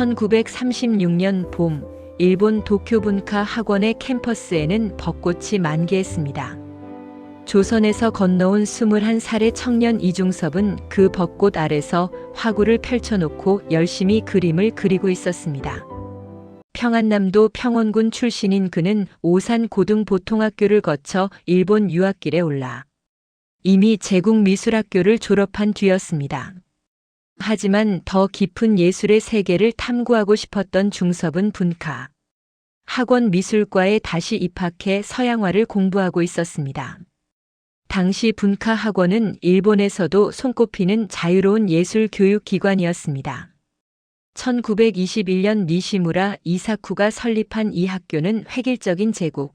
1936년 봄, 일본 도쿄 문카 학원의 캠퍼스에는 벚꽃이 만개했습니다. 조선에서 건너온 21살의 청년 이중섭은 그 벚꽃 아래서 화구를 펼쳐놓고 열심히 그림을 그리고 있었습니다. 평안남도 평원군 출신인 그는 오산 고등보통학교를 거쳐 일본 유학길에 올라 이미 제국미술학교를 졸업한 뒤였습니다. 하지만 더 깊은 예술의 세계를 탐구하고 싶었던 중섭은 분카 학원 미술과에 다시 입학해 서양화를 공부하고 있었습니다. 당시 분카 학원은 일본에서도 손꼽히는 자유로운 예술 교육 기관이었습니다. 1921년 니시무라 이사쿠가 설립한 이 학교는 획일적인 제국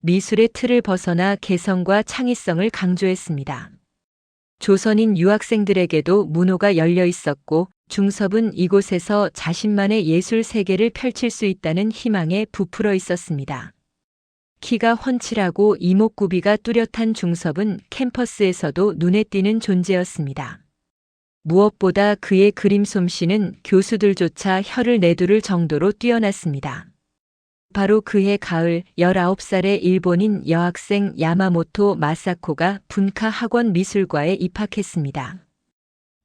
미술의 틀을 벗어나 개성과 창의성을 강조했습니다. 조선인 유학생들에게도 문호가 열려 있었고 중섭은 이곳에서 자신만의 예술 세계를 펼칠 수 있다는 희망에 부풀어 있었습니다. 키가 훤칠하고 이목구비가 뚜렷한 중섭은 캠퍼스에서도 눈에 띄는 존재였습니다. 무엇보다 그의 그림 솜씨는 교수들조차 혀를 내두를 정도로 뛰어났습니다. 바로 그해 가을 19살의 일본인 여학생 야마모토 마사코가 분카 학원 미술과에 입학했습니다.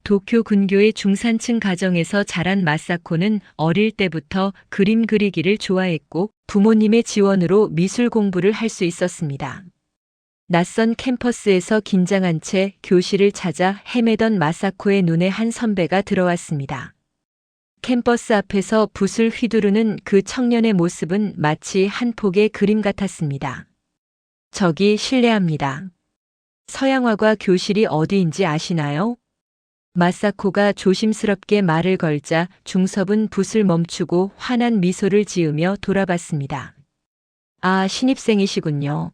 도쿄 근교의 중산층 가정에서 자란 마사코는 어릴 때부터 그림 그리기를 좋아했고 부모님의 지원으로 미술 공부를 할 수 있었습니다. 낯선 캠퍼스에서 긴장한 채 교실을 찾아 헤매던 마사코의 눈에 한 선배가 들어왔습니다. 캠퍼스 앞에서 붓을 휘두르는 그 청년의 모습은 마치 한 폭의 그림 같았습니다. 저기 실례합니다. 서양화가 교실이 어디인지 아시나요? 마사코가 조심스럽게 말을 걸자 중섭은 붓을 멈추고 환한 미소를 지으며 돌아봤습니다. 아, 신입생이시군요.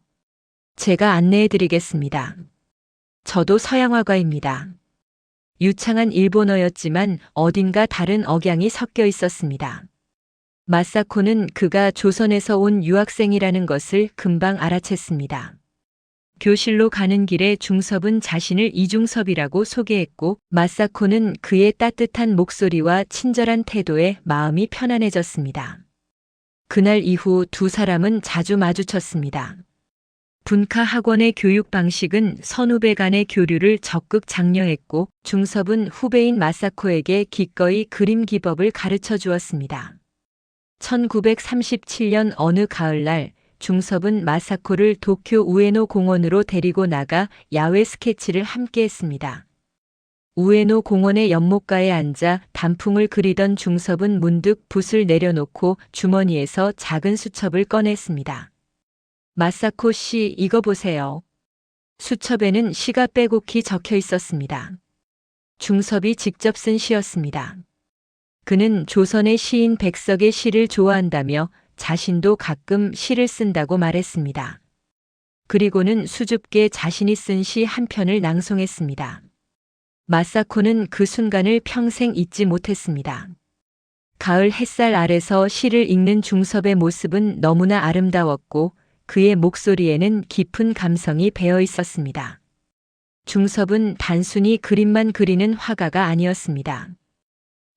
제가 안내해드리겠습니다. 저도 서양화가입니다. 유창한 일본어였지만 어딘가 다른 억양이 섞여 있었습니다. 마사코는 그가 조선에서 온 유학생이라는 것을 금방 알아챘습니다. 교실로 가는 길에 중섭은 자신을 이중섭이라고 소개했고 마사코는 그의 따뜻한 목소리와 친절한 태도에 마음이 편안해졌습니다. 그날 이후 두 사람은 자주 마주쳤습니다. 분카 학원의 교육 방식은 선후배 간의 교류를 적극 장려했고 중섭은 후배인 마사코에게 기꺼이 그림 기법을 가르쳐 주었습니다. 1937년 어느 가을날 중섭은 마사코를 도쿄 우에노 공원으로 데리고 나가 야외 스케치를 함께 했습니다. 우에노 공원의 연못가에 앉아 단풍을 그리던 중섭은 문득 붓을 내려놓고 주머니에서 작은 수첩을 꺼냈습니다. 마사코 씨, 이거 보세요. 수첩에는 시가 빼곡히 적혀 있었습니다. 중섭이 직접 쓴 시였습니다. 그는 조선의 시인 백석의 시를 좋아한다며 자신도 가끔 시를 쓴다고 말했습니다. 그리고는 수줍게 자신이 쓴 시 한 편을 낭송했습니다. 마사코는 그 순간을 평생 잊지 못했습니다. 가을 햇살 아래서 시를 읽는 중섭의 모습은 너무나 아름다웠고 그의 목소리에는 깊은 감성이 배어 있었습니다. 중섭은 단순히 그림만 그리는 화가가 아니었습니다.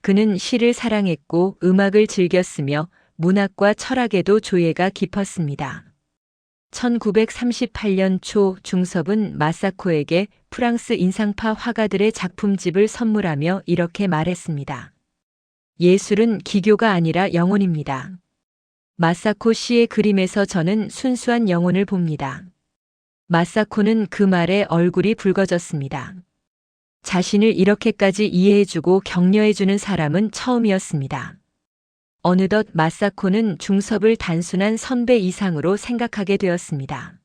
그는 시를 사랑했고 음악을 즐겼으며 문학과 철학에도 조예가 깊었습니다. 1938년 초 중섭은 마사코에게 프랑스 인상파 화가들의 작품집을 선물하며 이렇게 말했습니다. 예술은 기교가 아니라 영혼입니다. 마사코 씨의 그림에서 저는 순수한 영혼을 봅니다. 마사코는 그 말에 얼굴이 붉어졌습니다. 자신을 이렇게까지 이해해주고 격려해주는 사람은 처음이었습니다. 어느덧 마사코는 중섭을 단순한 선배 이상으로 생각하게 되었습니다.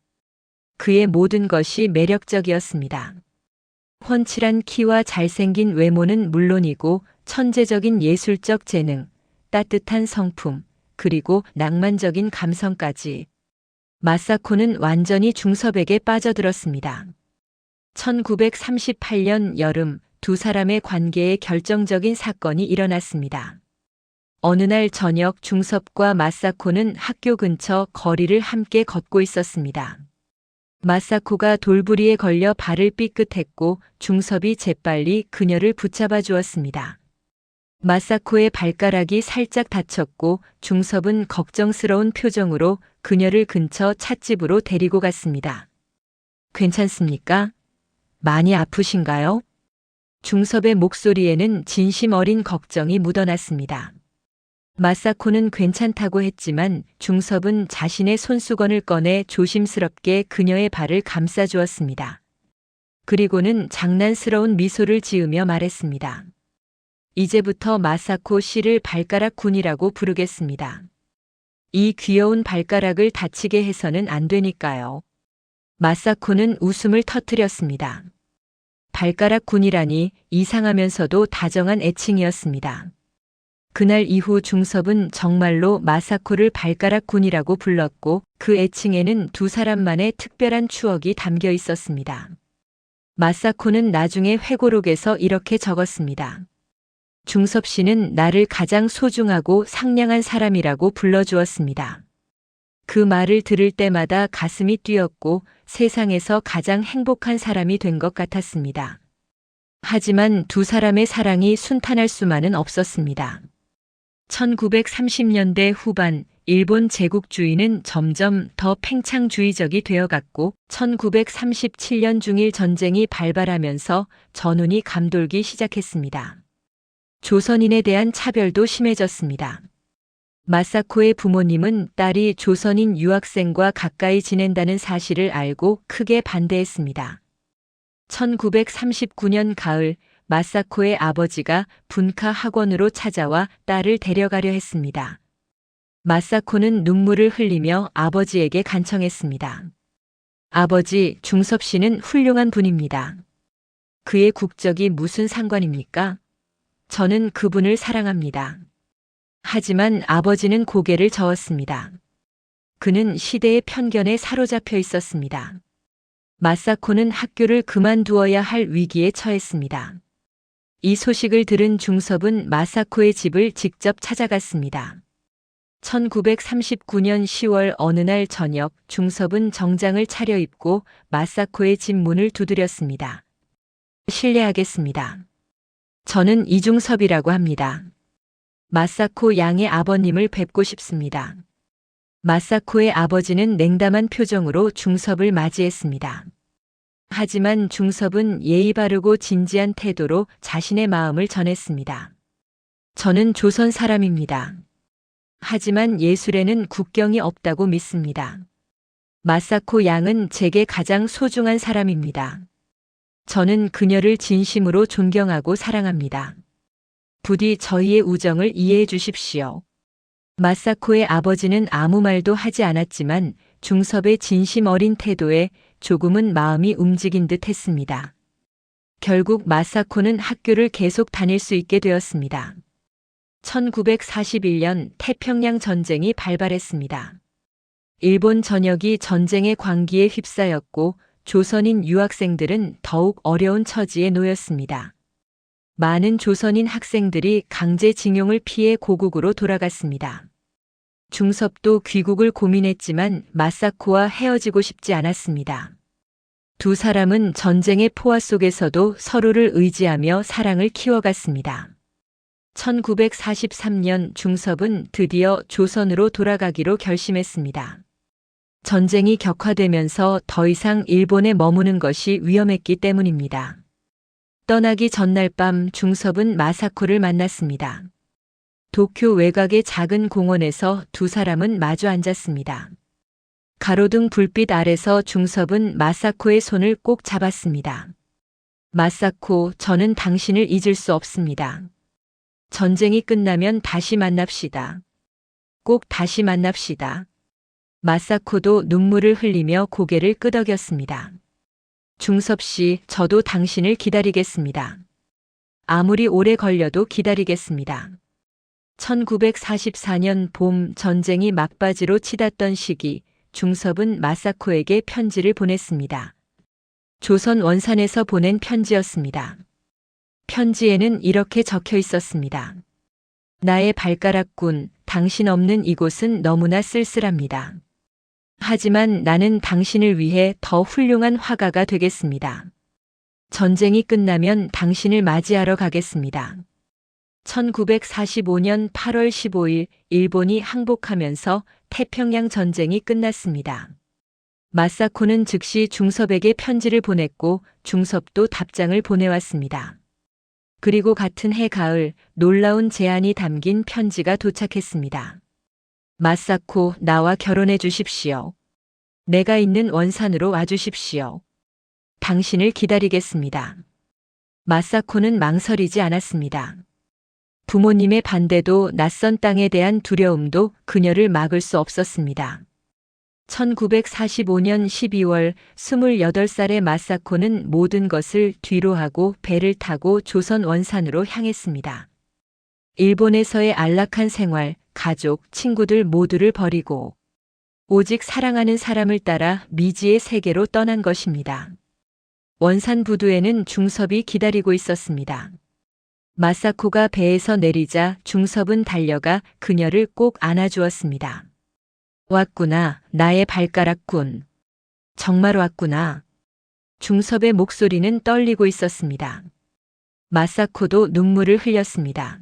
그의 모든 것이 매력적이었습니다. 훤칠한 키와 잘생긴 외모는 물론이고 천재적인 예술적 재능, 따뜻한 성품, 그리고 낭만적인 감성까지. 마사코는 완전히 중섭에게 빠져들었습니다. 1938년 여름 두 사람의 관계에 결정적인 사건이 일어났습니다. 어느 날 저녁 중섭과 마사코는 학교 근처 거리를 함께 걷고 있었습니다. 마사코가 돌부리에 걸려 발을 삐끗했고 중섭이 재빨리 그녀를 붙잡아 주었습니다. 마사코의 발가락이 살짝 다쳤고 중섭은 걱정스러운 표정으로 그녀를 근처 찻집으로 데리고 갔습니다. 괜찮습니까? 많이 아프신가요? 중섭의 목소리에는 진심 어린 걱정이 묻어났습니다. 마사코는 괜찮다고 했지만 중섭은 자신의 손수건을 꺼내 조심스럽게 그녀의 발을 감싸주었습니다. 그리고는 장난스러운 미소를 지으며 말했습니다. 이제부터 마사코 씨를 발가락 군이라고 부르겠습니다. 이 귀여운 발가락을 다치게 해서는 안 되니까요. 마사코는 웃음을 터뜨렸습니다. 발가락 군이라니 이상하면서도 다정한 애칭이었습니다. 그날 이후 중섭은 정말로 마사코를 발가락 군이라고 불렀고 그 애칭에는 두 사람만의 특별한 추억이 담겨 있었습니다. 마사코는 나중에 회고록에서 이렇게 적었습니다. 중섭 씨는 나를 가장 소중하고 상냥한 사람이라고 불러주었습니다. 그 말을 들을 때마다 가슴이 뛰었고 세상에서 가장 행복한 사람이 된 것 같았습니다. 하지만 두 사람의 사랑이 순탄할 수만은 없었습니다. 1930년대 후반 일본 제국주의는 점점 더 팽창주의적이 되어갔고 1937년 중일 전쟁이 발발하면서 전운이 감돌기 시작했습니다. 조선인에 대한 차별도 심해졌습니다. 마사코의 부모님은 딸이 조선인 유학생과 가까이 지낸다는 사실을 알고 크게 반대했습니다. 1939년 가을 마사코의 아버지가 분카 학원으로 찾아와 딸을 데려가려 했습니다. 마사코는 눈물을 흘리며 아버지에게 간청했습니다. 아버지, 중섭 씨는 훌륭한 분입니다. 그의 국적이 무슨 상관입니까? 저는 그분을 사랑합니다. 하지만 아버지는 고개를 저었습니다. 그는 시대의 편견에 사로잡혀 있었습니다. 마사코는 학교를 그만두어야 할 위기에 처했습니다. 이 소식을 들은 중섭은 마사코의 집을 직접 찾아갔습니다. 1939년 10월 어느 날 저녁 중섭은 정장을 차려입고 마사코의 집 문을 두드렸습니다. 실례하겠습니다. 저는 이중섭이라고 합니다. 마사코 양의 아버님을 뵙고 싶습니다. 마사코의 아버지는 냉담한 표정으로 중섭을 맞이했습니다. 하지만 중섭은 예의 바르고 진지한 태도로 자신의 마음을 전했습니다. 저는 조선 사람입니다. 하지만 예술에는 국경이 없다고 믿습니다. 마사코 양은 제게 가장 소중한 사람입니다. 저는 그녀를 진심으로 존경하고 사랑합니다. 부디 저희의 우정을 이해해 주십시오. 마사코의 아버지는 아무 말도 하지 않았지만 중섭의 진심 어린 태도에 조금은 마음이 움직인 듯 했습니다. 결국 마사코는 학교를 계속 다닐 수 있게 되었습니다. 1941년 태평양 전쟁이 발발했습니다. 일본 전역이 전쟁의 광기에 휩싸였고 조선인 유학생들은 더욱 어려운 처지에 놓였습니다. 많은 조선인 학생들이 강제징용을 피해 고국으로 돌아갔습니다. 중섭도 귀국을 고민했지만 마사코와 헤어지고 싶지 않았습니다. 두 사람은 전쟁의 포화 속에서도 서로를 의지하며 사랑을 키워갔습니다. 1943년 중섭은 드디어 조선으로 돌아가기로 결심했습니다. 전쟁이 격화되면서 더 이상 일본에 머무는 것이 위험했기 때문입니다. 떠나기 전날 밤 중섭은 마사코를 만났습니다. 도쿄 외곽의 작은 공원에서 두 사람은 마주 앉았습니다. 가로등 불빛 아래서 중섭은 마사코의 손을 꼭 잡았습니다. 마사코, 저는 당신을 잊을 수 없습니다. 전쟁이 끝나면 다시 만납시다. 꼭 다시 만납시다. 마사코도 눈물을 흘리며 고개를 끄덕였습니다. 중섭 씨, 저도 당신을 기다리겠습니다. 아무리 오래 걸려도 기다리겠습니다. 1944년 봄 전쟁이 막바지로 치닫던 시기, 중섭은 마사코에게 편지를 보냈습니다. 조선 원산에서 보낸 편지였습니다. 편지에는 이렇게 적혀 있었습니다. 나의 발가락군, 당신 없는 이곳은 너무나 쓸쓸합니다. 하지만 나는 당신을 위해 더 훌륭한 화가가 되겠습니다. 전쟁이 끝나면 당신을 맞이하러 가겠습니다. 1945년 8월 15일 일본이 항복하면서 태평양 전쟁이 끝났습니다. 마사코는 즉시 중섭에게 편지를 보냈고 중섭도 답장을 보내왔습니다. 그리고 같은 해 가을 놀라운 제안이 담긴 편지가 도착했습니다. 마사코, 나와 결혼해 주십시오. 내가 있는 원산으로 와주십시오. 당신을 기다리겠습니다. 마사코는 망설이지 않았습니다. 부모님의 반대도 낯선 땅에 대한 두려움도 그녀를 막을 수 없었습니다. 1945년 12월 28살의 마사코는 모든 것을 뒤로하고 배를 타고 조선 원산으로 향했습니다. 일본에서의 안락한 생활, 가족, 친구들 모두를 버리고 오직 사랑하는 사람을 따라 미지의 세계로 떠난 것입니다. 원산 부두에는 중섭이 기다리고 있었습니다. 마사코가 배에서 내리자 중섭은 달려가 그녀를 꼭 안아주었습니다. 왔구나, 나의 발가락군. 정말 왔구나. 중섭의 목소리는 떨리고 있었습니다. 마사코도 눈물을 흘렸습니다.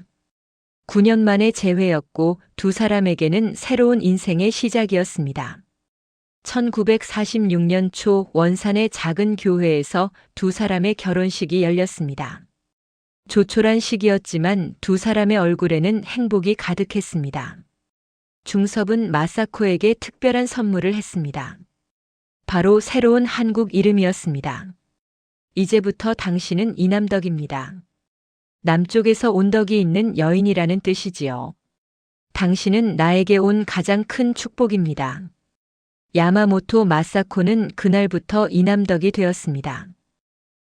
9년 만의 재회였고 두 사람에게는 새로운 인생의 시작이었습니다. 1946년 초 원산의 작은 교회에서 두 사람의 결혼식이 열렸습니다. 조촐한 시기였지만 두 사람의 얼굴에는 행복이 가득했습니다. 중섭은 마사코에게 특별한 선물을 했습니다. 바로 새로운 한국 이름이었습니다. 이제부터 당신은 이남덕입니다. 남쪽에서 온 덕이 있는 여인이라는 뜻이지요. 당신은 나에게 온 가장 큰 축복입니다. 야마모토 마사코는 그날부터 이남덕이 되었습니다.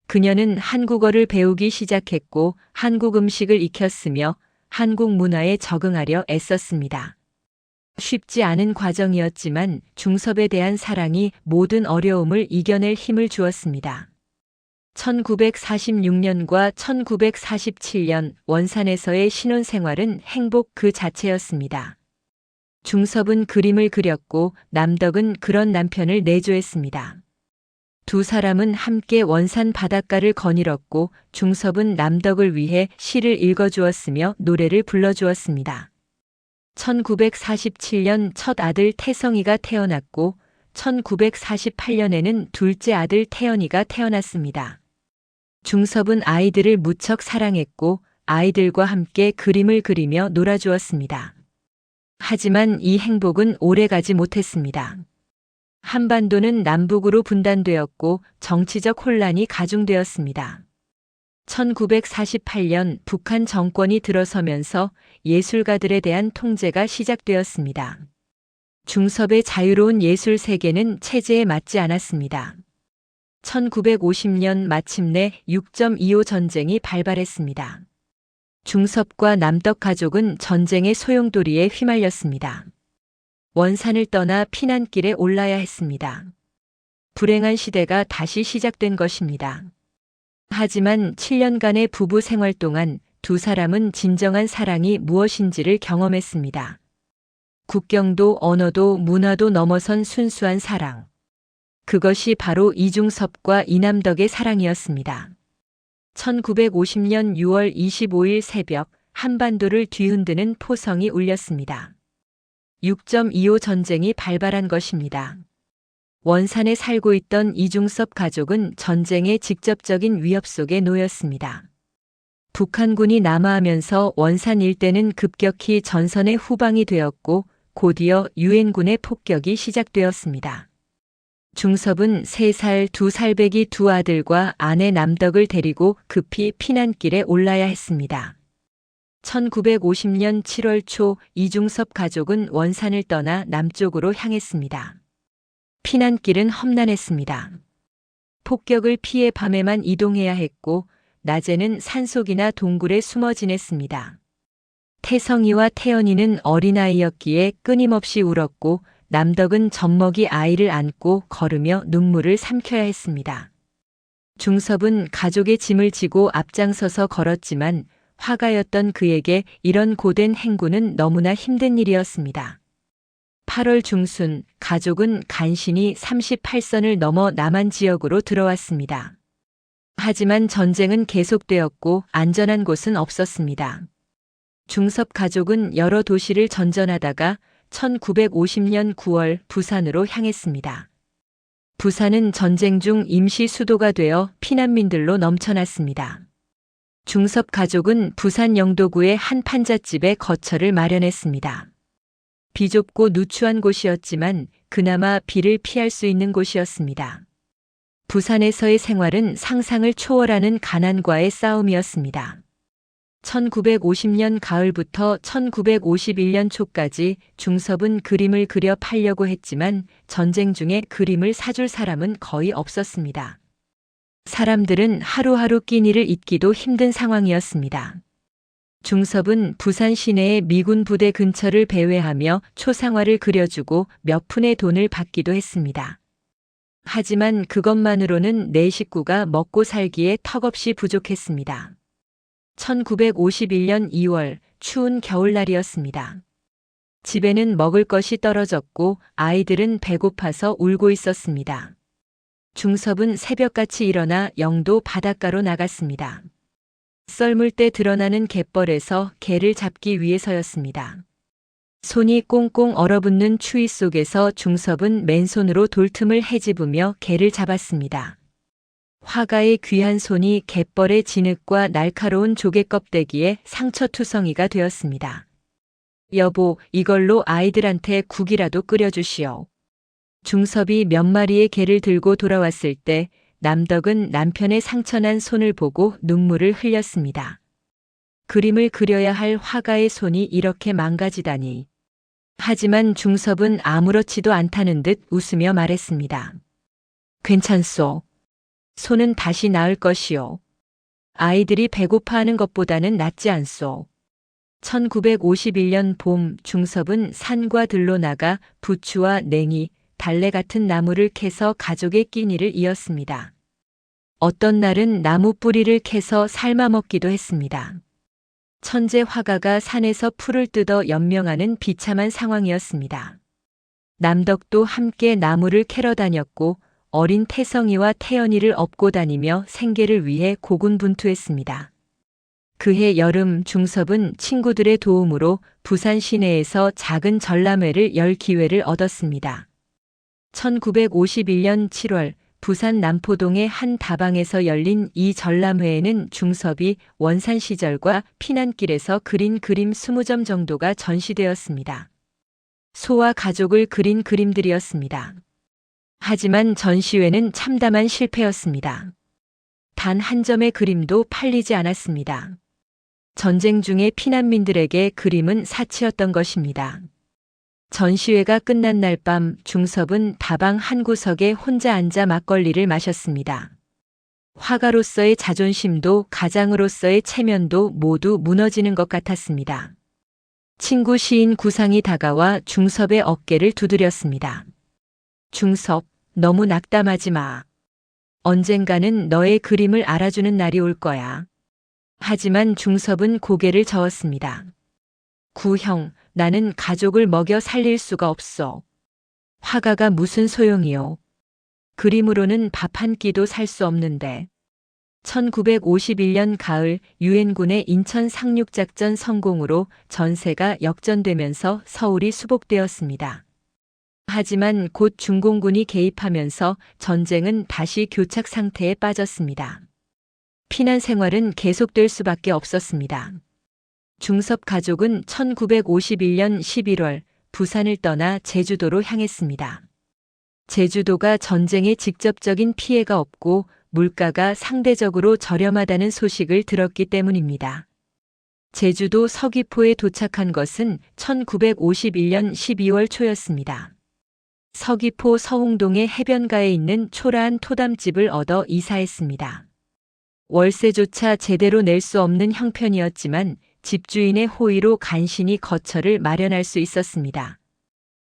그녀는 한국어를 배우기 시작했고 한국 음식을 익혔으며 한국 문화에 적응하려 애썼습니다. 쉽지 않은 과정이었지만 중섭에 대한 사랑이 모든 어려움을 이겨낼 힘을 주었습니다. 1946년과 1947년 원산에서의 신혼생활은 행복 그 자체였습니다. 중섭은 그림을 그렸고 남덕은 그런 남편을 내조했습니다. 두 사람은 함께 원산 바닷가를 거닐었고 중섭은 남덕을 위해 시를 읽어주었으며 노래를 불러주었습니다. 1947년 첫 아들 태성이가 태어났고 1948년에는 둘째 아들 태연이가 태어났습니다. 중섭은 아이들을 무척 사랑했고 아이들과 함께 그림을 그리며 놀아주었습니다. 하지만 이 행복은 오래가지 못했습니다. 한반도는 남북으로 분단되었고 정치적 혼란이 가중되었습니다. 1948년 북한 정권이 들어서면서 예술가들에 대한 통제가 시작되었습니다. 중섭의 자유로운 예술 세계는 체제에 맞지 않았습니다. 1950년 마침내 6.25 전쟁이 발발했습니다. 중섭과 남덕 가족은 전쟁의 소용돌이에 휘말렸습니다. 원산을 떠나 피난길에 올라야 했습니다. 불행한 시대가 다시 시작된 것입니다. 하지만 7년간의 부부 생활 동안 두 사람은 진정한 사랑이 무엇인지를 경험했습니다. 국경도 언어도 문화도 넘어선 순수한 사랑. 그것이 바로 이중섭과 이남덕의 사랑이었습니다. 1950년 6월 25일 새벽 한반도를 뒤흔드는 포성이 울렸습니다. 6.25 전쟁이 발발한 것입니다. 원산에 살고 있던 이중섭 가족은 전쟁의 직접적인 위협 속에 놓였습니다. 북한군이 남하하면서 원산 일대는 급격히 전선의 후방이 되었고 곧이어 유엔군의 폭격이 시작되었습니다. 중섭은 3살, 2살배기 두 아들과 아내 남덕을 데리고 급히 피난길에 올라야 했습니다. 1950년 7월 초 이중섭 가족은 원산을 떠나 남쪽으로 향했습니다. 피난길은 험난했습니다. 폭격을 피해 밤에만 이동해야 했고 낮에는 산속이나 동굴에 숨어 지냈습니다. 태성이와 태연이는 어린아이였기에 끊임없이 울었고 남덕은 젖먹이 아이를 안고 걸으며 눈물을 삼켜야 했습니다. 중섭은 가족의 짐을 지고 앞장서서 걸었지만 화가였던 그에게 이런 고된 행군은 너무나 힘든 일이었습니다. 8월 중순 가족은 간신히 38선을 넘어 남한 지역으로 들어왔습니다. 하지만 전쟁은 계속되었고 안전한 곳은 없었습니다. 중섭 가족은 여러 도시를 전전하다가 1950년 9월 부산으로 향했습니다. 부산은 전쟁 중 임시 수도가 되어 피난민들로 넘쳐났습니다. 중섭 가족은 부산 영도구의 한 판잣집에 거처를 마련했습니다. 비좁고 누추한 곳이었지만 그나마 비를 피할 수 있는 곳이었습니다. 부산에서의 생활은 상상을 초월하는 가난과의 싸움이었습니다. 1950년 가을부터 1951년 초까지 중섭은 그림을 그려 팔려고 했지만 전쟁 중에 그림을 사줄 사람은 거의 없었습니다. 사람들은 하루하루 끼니를 잇기도 힘든 상황이었습니다. 중섭은 부산 시내의 미군 부대 근처를 배회하며 초상화를 그려주고 몇 푼의 돈을 받기도 했습니다. 하지만 그것만으로는 내 식구가 먹고 살기에 턱없이 부족했습니다. 1951년 2월 추운 겨울날이었습니다. 집에는 먹을 것이 떨어졌고 아이들은 배고파서 울고 있었습니다. 중섭은 새벽같이 일어나 영도 바닷가로 나갔습니다. 썰물 때 드러나는 갯벌에서 개를 잡기 위해서였습니다. 손이 꽁꽁 얼어붙는 추위 속에서 중섭은 맨손으로 돌틈을 헤집으며 개를 잡았습니다. 화가의 귀한 손이 갯벌의 진흙과 날카로운 조개 껍데기에 상처투성이가 되었습니다. 여보, 이걸로 아이들한테 국이라도 끓여주시오. 중섭이 몇 마리의 개를 들고 돌아왔을 때 남덕은 남편의 상처난 손을 보고 눈물을 흘렸습니다. 그림을 그려야 할 화가의 손이 이렇게 망가지다니. 하지만 중섭은 아무렇지도 않다는 듯 웃으며 말했습니다. 괜찮소. 손은 다시 나을 것이오. 아이들이 배고파하는 것보다는 낫지 않소. 1951년 봄 중섭은 산과 들로 나가 부추와 냉이, 달래 같은 나무를 캐서 가족의 끼니를 이었습니다. 어떤 날은 나무 뿌리를 캐서 삶아 먹기도 했습니다. 천재 화가가 산에서 풀을 뜯어 연명하는 비참한 상황이었습니다. 남덕도 함께 나무를 캐러 다녔고 어린 태성이와 태연이를 업고 다니며 생계를 위해 고군분투했습니다. 그해 여름 중섭은 친구들의 도움으로 부산 시내에서 작은 전람회를 열 기회를 얻었습니다. 1951년 7월 부산 남포동의 한 다방에서 열린 이 전람회에는 중섭이 원산 시절과 피난길에서 그린 그림 20점 정도가 전시되었습니다. 소와 가족을 그린 그림들이었습니다. 하지만 전시회는 참담한 실패였습니다. 단 한 점의 그림도 팔리지 않았습니다. 전쟁 중의 피난민들에게 그림은 사치였던 것입니다. 전시회가 끝난 날 밤 중섭은 다방 한 구석에 혼자 앉아 막걸리를 마셨습니다. 화가로서의 자존심도 가장으로서의 체면도 모두 무너지는 것 같았습니다. 친구 시인 구상이 다가와 중섭의 어깨를 두드렸습니다. 중섭, 너무 낙담하지 마. 언젠가는 너의 그림을 알아주는 날이 올 거야. 하지만 중섭은 고개를 저었습니다. 구형, 나는 가족을 먹여 살릴 수가 없어. 화가가 무슨 소용이요. 그림으로는 밥 한 끼도 살 수 없는데. 1951년 가을 유엔군의 인천 상륙작전 성공으로 전세가 역전되면서 서울이 수복되었습니다. 하지만 곧 중공군이 개입하면서 전쟁은 다시 교착 상태에 빠졌습니다. 피난 생활은 계속될 수밖에 없었습니다. 중섭 가족은 1951년 11월 부산을 떠나 제주도로 향했습니다. 제주도가 전쟁에 직접적인 피해가 없고 물가가 상대적으로 저렴하다는 소식을 들었기 때문입니다. 제주도 서귀포에 도착한 것은 1951년 12월 초였습니다. 서귀포 서홍동의 해변가에 있는 초라한 토담집을 얻어 이사했습니다. 월세조차 제대로 낼 수 없는 형편이었지만 집주인의 호의로 간신히 거처를 마련할 수 있었습니다.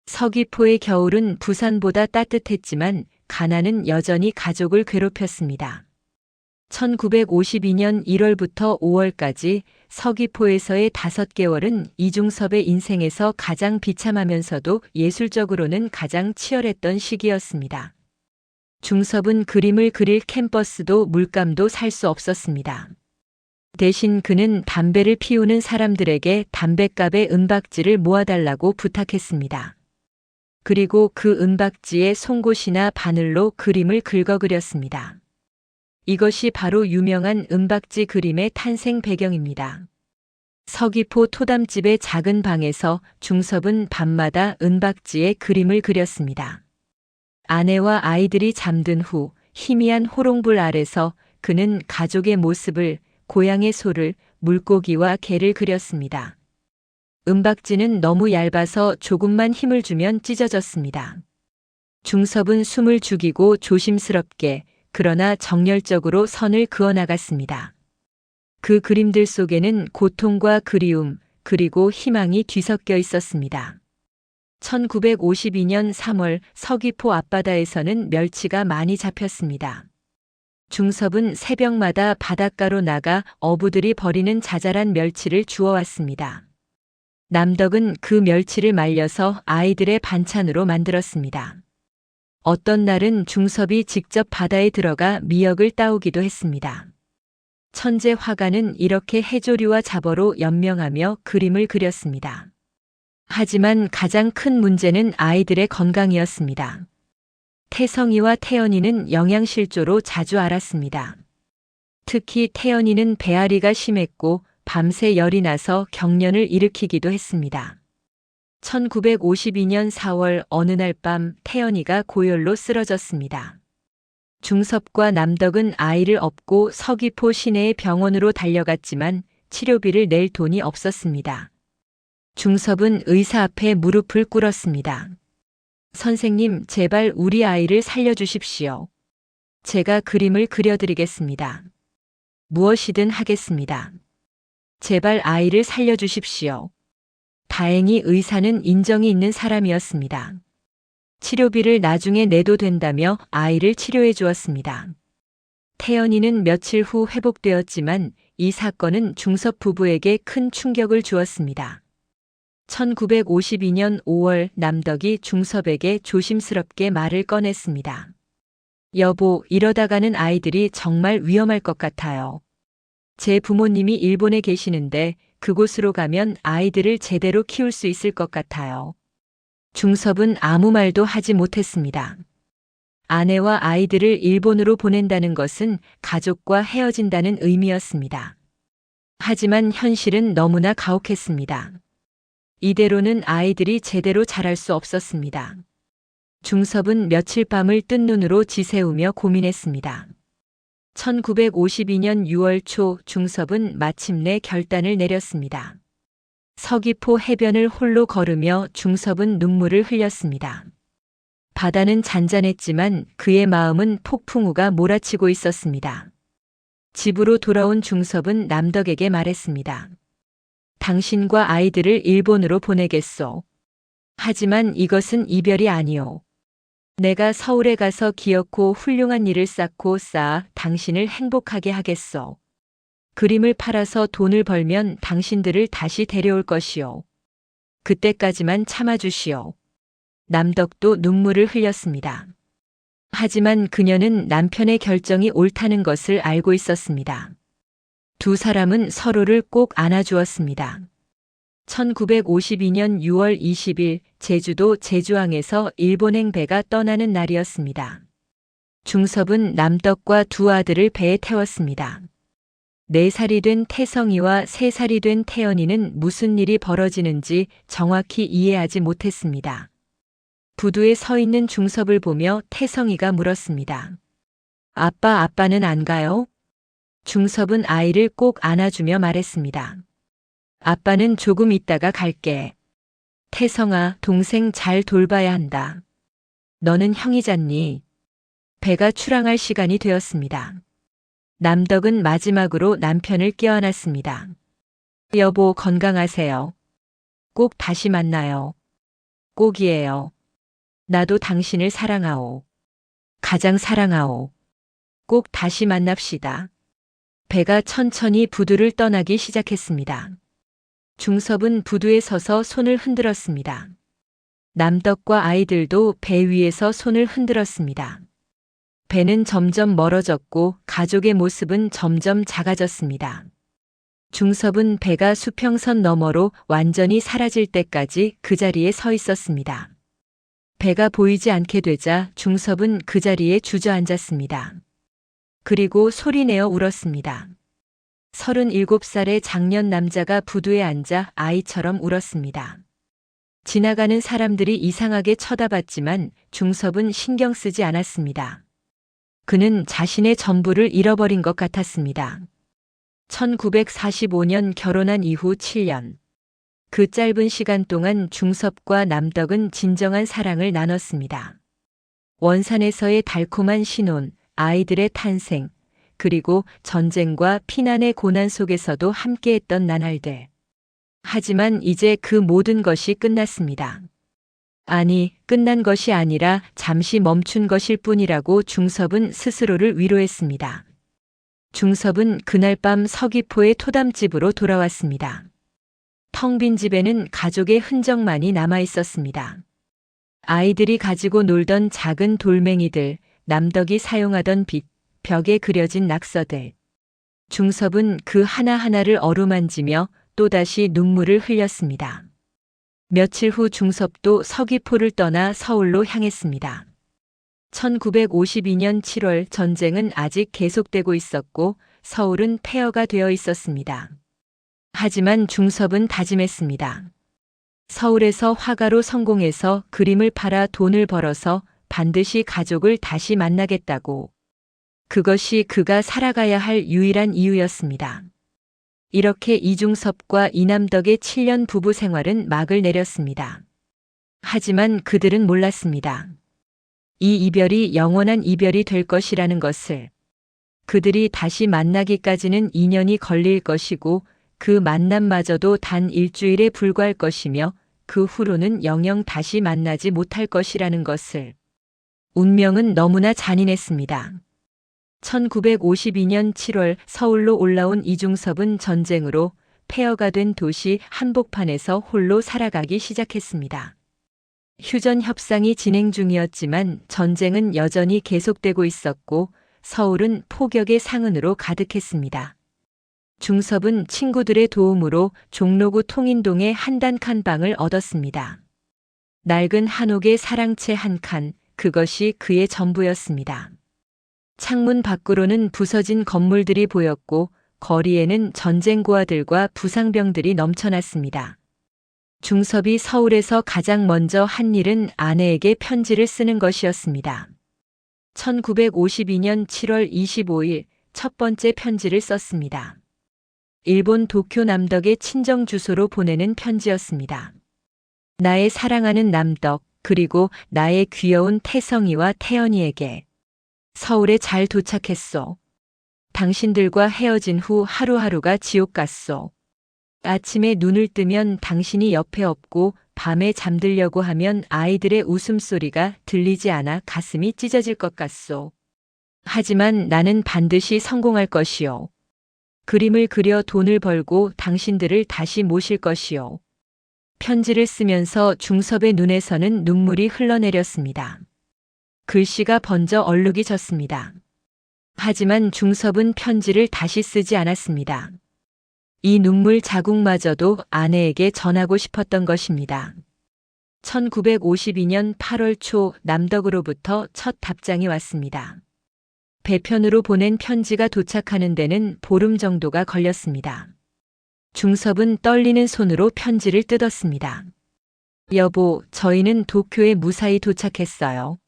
서귀포의 겨울은 부산보다 따뜻했지만 가난은 여전히 가족을 괴롭혔습니다. 1952년 1월부터 5월까지 서귀포에서의 5개월은 이중섭의 인생에서 가장 비참하면서도 예술적으로는 가장 치열했던 시기였습니다. 중섭은 그림을 그릴 캔버스도 물감도 살 수 없었습니다. 대신 그는 담배를 피우는 사람들에게 담뱃갑에 은박지를 모아달라고 부탁했습니다. 그리고 그 은박지에 송곳이나 바늘로 그림을 긁어그렸습니다. 이것이 바로 유명한 은박지 그림의 탄생 배경입니다. 서귀포 토담집의 작은 방에서 중섭은 밤마다 은박지에 그림을 그렸습니다. 아내와 아이들이 잠든 후 희미한 호롱불 아래서 그는 가족의 모습을, 고향의 소를, 물고기와 개를 그렸습니다. 은박지는 너무 얇아서 조금만 힘을 주면 찢어졌습니다. 중섭은 숨을 죽이고 조심스럽게, 그러나 정열적으로 선을 그어 나갔습니다. 그 그림들 속에는 고통과 그리움, 그리고 희망이 뒤섞여 있었습니다. 1952년 3월 서귀포 앞바다에서는 멸치가 많이 잡혔습니다. 중섭은 새벽마다 바닷가로 나가 어부들이 버리는 자잘한 멸치를 주워왔습니다. 남덕은 그 멸치를 말려서 아이들의 반찬으로 만들었습니다. 어떤 날은 중섭이 직접 바다에 들어가 미역을 따오기도 했습니다. 천재 화가는 이렇게 해조류와 잡어로 연명하며 그림을 그렸습니다. 하지만 가장 큰 문제는 아이들의 건강이었습니다. 태성이와 태연이는 영양실조로 자주 앓았습니다. 특히 태연이는 배앓이가 심했고 밤새 열이 나서 경련을 일으키기도 했습니다. 1952년 4월 어느 날 밤 태연이가 고열로 쓰러졌습니다. 중섭과 남덕은 아이를 업고 서귀포 시내의 병원으로 달려갔지만 치료비를 낼 돈이 없었습니다. 중섭은 의사 앞에 무릎을 꿇었습니다. 선생님, 제발 우리 아이를 살려주십시오. 제가 그림을 그려드리겠습니다. 무엇이든 하겠습니다. 제발 아이를 살려주십시오. 다행히 의사는 인정이 있는 사람이었습니다. 치료비를 나중에 내도 된다며 아이를 치료해 주었습니다. 태연이는 며칠 후 회복되었지만 이 사건은 중섭 부부에게 큰 충격을 주었습니다. 1952년 5월 남덕이 중섭에게 조심스럽게 말을 꺼냈습니다. 여보, 이러다가는 아이들이 정말 위험할 것 같아요. 제 부모님이 일본에 계시는데 그곳으로 가면 아이들을 제대로 키울 수 있을 것 같아요. 중섭은 아무 말도 하지 못했습니다. 아내와 아이들을 일본으로 보낸다는 것은 가족과 헤어진다는 의미였습니다. 하지만 현실은 너무나 가혹했습니다. 이대로는 아이들이 제대로 자랄 수 없었습니다. 중섭은 며칠 밤을 뜬 눈으로 지새우며 고민했습니다. 1952년 6월 초 중섭은 마침내 결단을 내렸습니다. 서귀포 해변을 홀로 걸으며 중섭은 눈물을 흘렸습니다. 바다는 잔잔했지만 그의 마음은 폭풍우가 몰아치고 있었습니다. 집으로 돌아온 중섭은 남덕에게 말했습니다. 당신과 아이들을 일본으로 보내겠소. 하지만 이것은 이별이 아니오. 내가 서울에 가서 기어코 훌륭한 일을 쌓고 쌓아 당신을 행복하게 하겠소. 그림을 팔아서 돈을 벌면 당신들을 다시 데려올 것이오. 그때까지만 참아주시오. 남덕도 눈물을 흘렸습니다. 하지만 그녀는 남편의 결정이 옳다는 것을 알고 있었습니다. 두 사람은 서로를 꼭 안아주었습니다. 1952년 6월 20일 제주도 제주항에서 일본행 배가 떠나는 날이었습니다. 중섭은 남덕과 두 아들을 배에 태웠습니다. 4살이 된 태성이와 3살이 된 태연이는 무슨 일이 벌어지는지 정확히 이해하지 못했습니다. 부두에 서 있는 중섭을 보며 태성이가 물었습니다. 아빠는 안 가요? 중섭은 아이를 꼭 안아주며 말했습니다. 아빠는 조금 있다가 갈게. 태성아, 동생 잘 돌봐야 한다. 너는 형이잖니. 배가 출항할 시간이 되었습니다. 남덕은 마지막으로 남편을 껴안았습니다. 여보, 건강하세요. 꼭 다시 만나요. 꼭이에요. 나도 당신을 사랑하오. 가장 사랑하오. 꼭 다시 만납시다. 배가 천천히 부두를 떠나기 시작했습니다. 중섭은 부두에 서서 손을 흔들었습니다. 남덕과 아이들도 배 위에서 손을 흔들었습니다. 배는 점점 멀어졌고 가족의 모습은 점점 작아졌습니다. 중섭은 배가 수평선 너머로 완전히 사라질 때까지 그 자리에 서 있었습니다. 배가 보이지 않게 되자 중섭은 그 자리에 주저앉았습니다. 그리고 소리내어 울었습니다. 37살의 장년 남자가 부두에 앉아 아이처럼 울었습니다. 지나가는 사람들이 이상하게 쳐다봤지만 중섭은 신경 쓰지 않았습니다. 그는 자신의 전부를 잃어버린 것 같았습니다. 1945년 결혼한 이후 7년. 그 짧은 시간 동안 중섭과 남덕은 진정한 사랑을 나눴습니다. 원산에서의 달콤한 신혼, 아이들의 탄생, 그리고 전쟁과 피난의 고난 속에서도 함께했던 나날들. 하지만 이제 그 모든 것이 끝났습니다. 아니, 끝난 것이 아니라 잠시 멈춘 것일 뿐이라고 중섭은 스스로를 위로했습니다. 중섭은 그날 밤 서귀포의 토담집으로 돌아왔습니다. 텅 빈 집에는 가족의 흔적만이 남아 있었습니다. 아이들이 가지고 놀던 작은 돌멩이들, 남덕이 사용하던 빗, 벽에 그려진 낙서들. 중섭은 그 하나하나를 어루만지며 또다시 눈물을 흘렸습니다. 며칠 후 중섭도 서귀포를 떠나 서울로 향했습니다. 1952년 7월 전쟁은 아직 계속되고 있었고 서울은 폐허가 되어 있었습니다. 하지만 중섭은 다짐했습니다. 서울에서 화가로 성공해서 그림을 팔아 돈을 벌어서 반드시 가족을 다시 만나겠다고. 그것이 그가 살아가야 할 유일한 이유였습니다. 이렇게 이중섭과 이남덕의 7년 부부 생활은 막을 내렸습니다. 하지만 그들은 몰랐습니다. 이 이별이 영원한 이별이 될 것이라는 것을. 그들이 다시 만나기까지는 2년이 걸릴 것이고 그 만남마저도 단 일주일에 불과할 것이며 그 후로는 영영 다시 만나지 못할 것이라는 것을. 운명은 너무나 잔인했습니다. 1952년 7월 서울로 올라온 이중섭은 전쟁으로 폐허가 된 도시 한복판에서 홀로 살아가기 시작했습니다. 휴전 협상이 진행 중이었지만 전쟁은 여전히 계속되고 있었고 서울은 폭격의 상흔으로 가득했습니다. 중섭은 친구들의 도움으로 종로구 통인동의 한 단칸 방을 얻었습니다. 낡은 한옥의 사랑채 한 칸, 그것이 그의 전부였습니다. 창문 밖으로는 부서진 건물들이 보였고 거리에는 전쟁 고아들과 부상병들이 넘쳐났습니다. 중섭이 서울에서 가장 먼저 한 일은 아내에게 편지를 쓰는 것이었습니다. 1952년 7월 25일 첫 번째 편지를 썼습니다. 일본 도쿄 남덕의 친정 주소로 보내는 편지였습니다. 나의 사랑하는 남덕, 그리고 나의 귀여운 태성이와 태연이에게. 서울에 잘 도착했소. 당신들과 헤어진 후 하루하루가 지옥 같소. 아침에 눈을 뜨면 당신이 옆에 없고 밤에 잠들려고 하면 아이들의 웃음소리가 들리지 않아 가슴이 찢어질 것 같소. 하지만 나는 반드시 성공할 것이요. 그림을 그려 돈을 벌고 당신들을 다시 모실 것이요. 편지를 쓰면서 중섭의 눈에서는 눈물이 흘러내렸습니다. 글씨가 번져 얼룩이 졌습니다. 하지만 중섭은 편지를 다시 쓰지 않았습니다. 이 눈물 자국마저도 아내에게 전하고 싶었던 것입니다. 1952년 8월 초 남덕으로부터 첫 답장이 왔습니다. 배편으로 보낸 편지가 도착하는 데는 보름 정도가 걸렸습니다. 중섭은 떨리는 손으로 편지를 뜯었습니다. 여보, 저희는 도쿄에 무사히 도착했어요.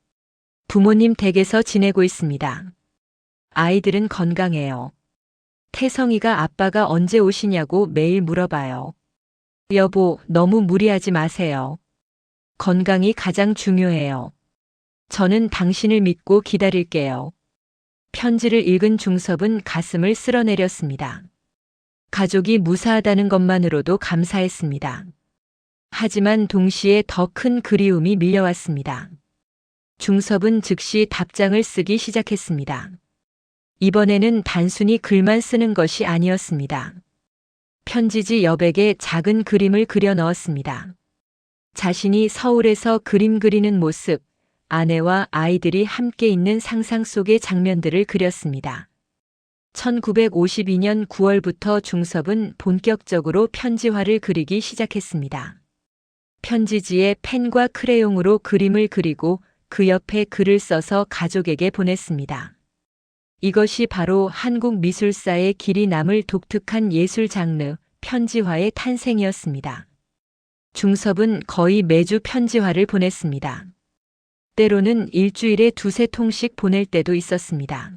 부모님 댁에서 지내고 있습니다. 아이들은 건강해요. 태성이가 아빠가 언제 오시냐고 매일 물어봐요. 여보, 너무 무리하지 마세요. 건강이 가장 중요해요. 저는 당신을 믿고 기다릴게요. 편지를 읽은 중섭은 가슴을 쓸어내렸습니다. 가족이 무사하다는 것만으로도 감사했습니다. 하지만 동시에 더 큰 그리움이 밀려왔습니다. 중섭은 즉시 답장을 쓰기 시작했습니다. 이번에는 단순히 글만 쓰는 것이 아니었습니다. 편지지 여백에 작은 그림을 그려 넣었습니다. 자신이 서울에서 그림 그리는 모습, 아내와 아이들이 함께 있는 상상 속의 장면들을 그렸습니다. 1952년 9월부터 중섭은 본격적으로 편지화를 그리기 시작했습니다. 편지지에 펜과 크레용으로 그림을 그리고 그 옆에 글을 써서 가족에게 보냈습니다. 이것이 바로 한국 미술사의 길이 남을 독특한 예술 장르, 편지화의 탄생이었습니다. 중섭은 거의 매주 편지화를 보냈습니다. 때로는 일주일에 2~3통씩 보낼 때도 있었습니다.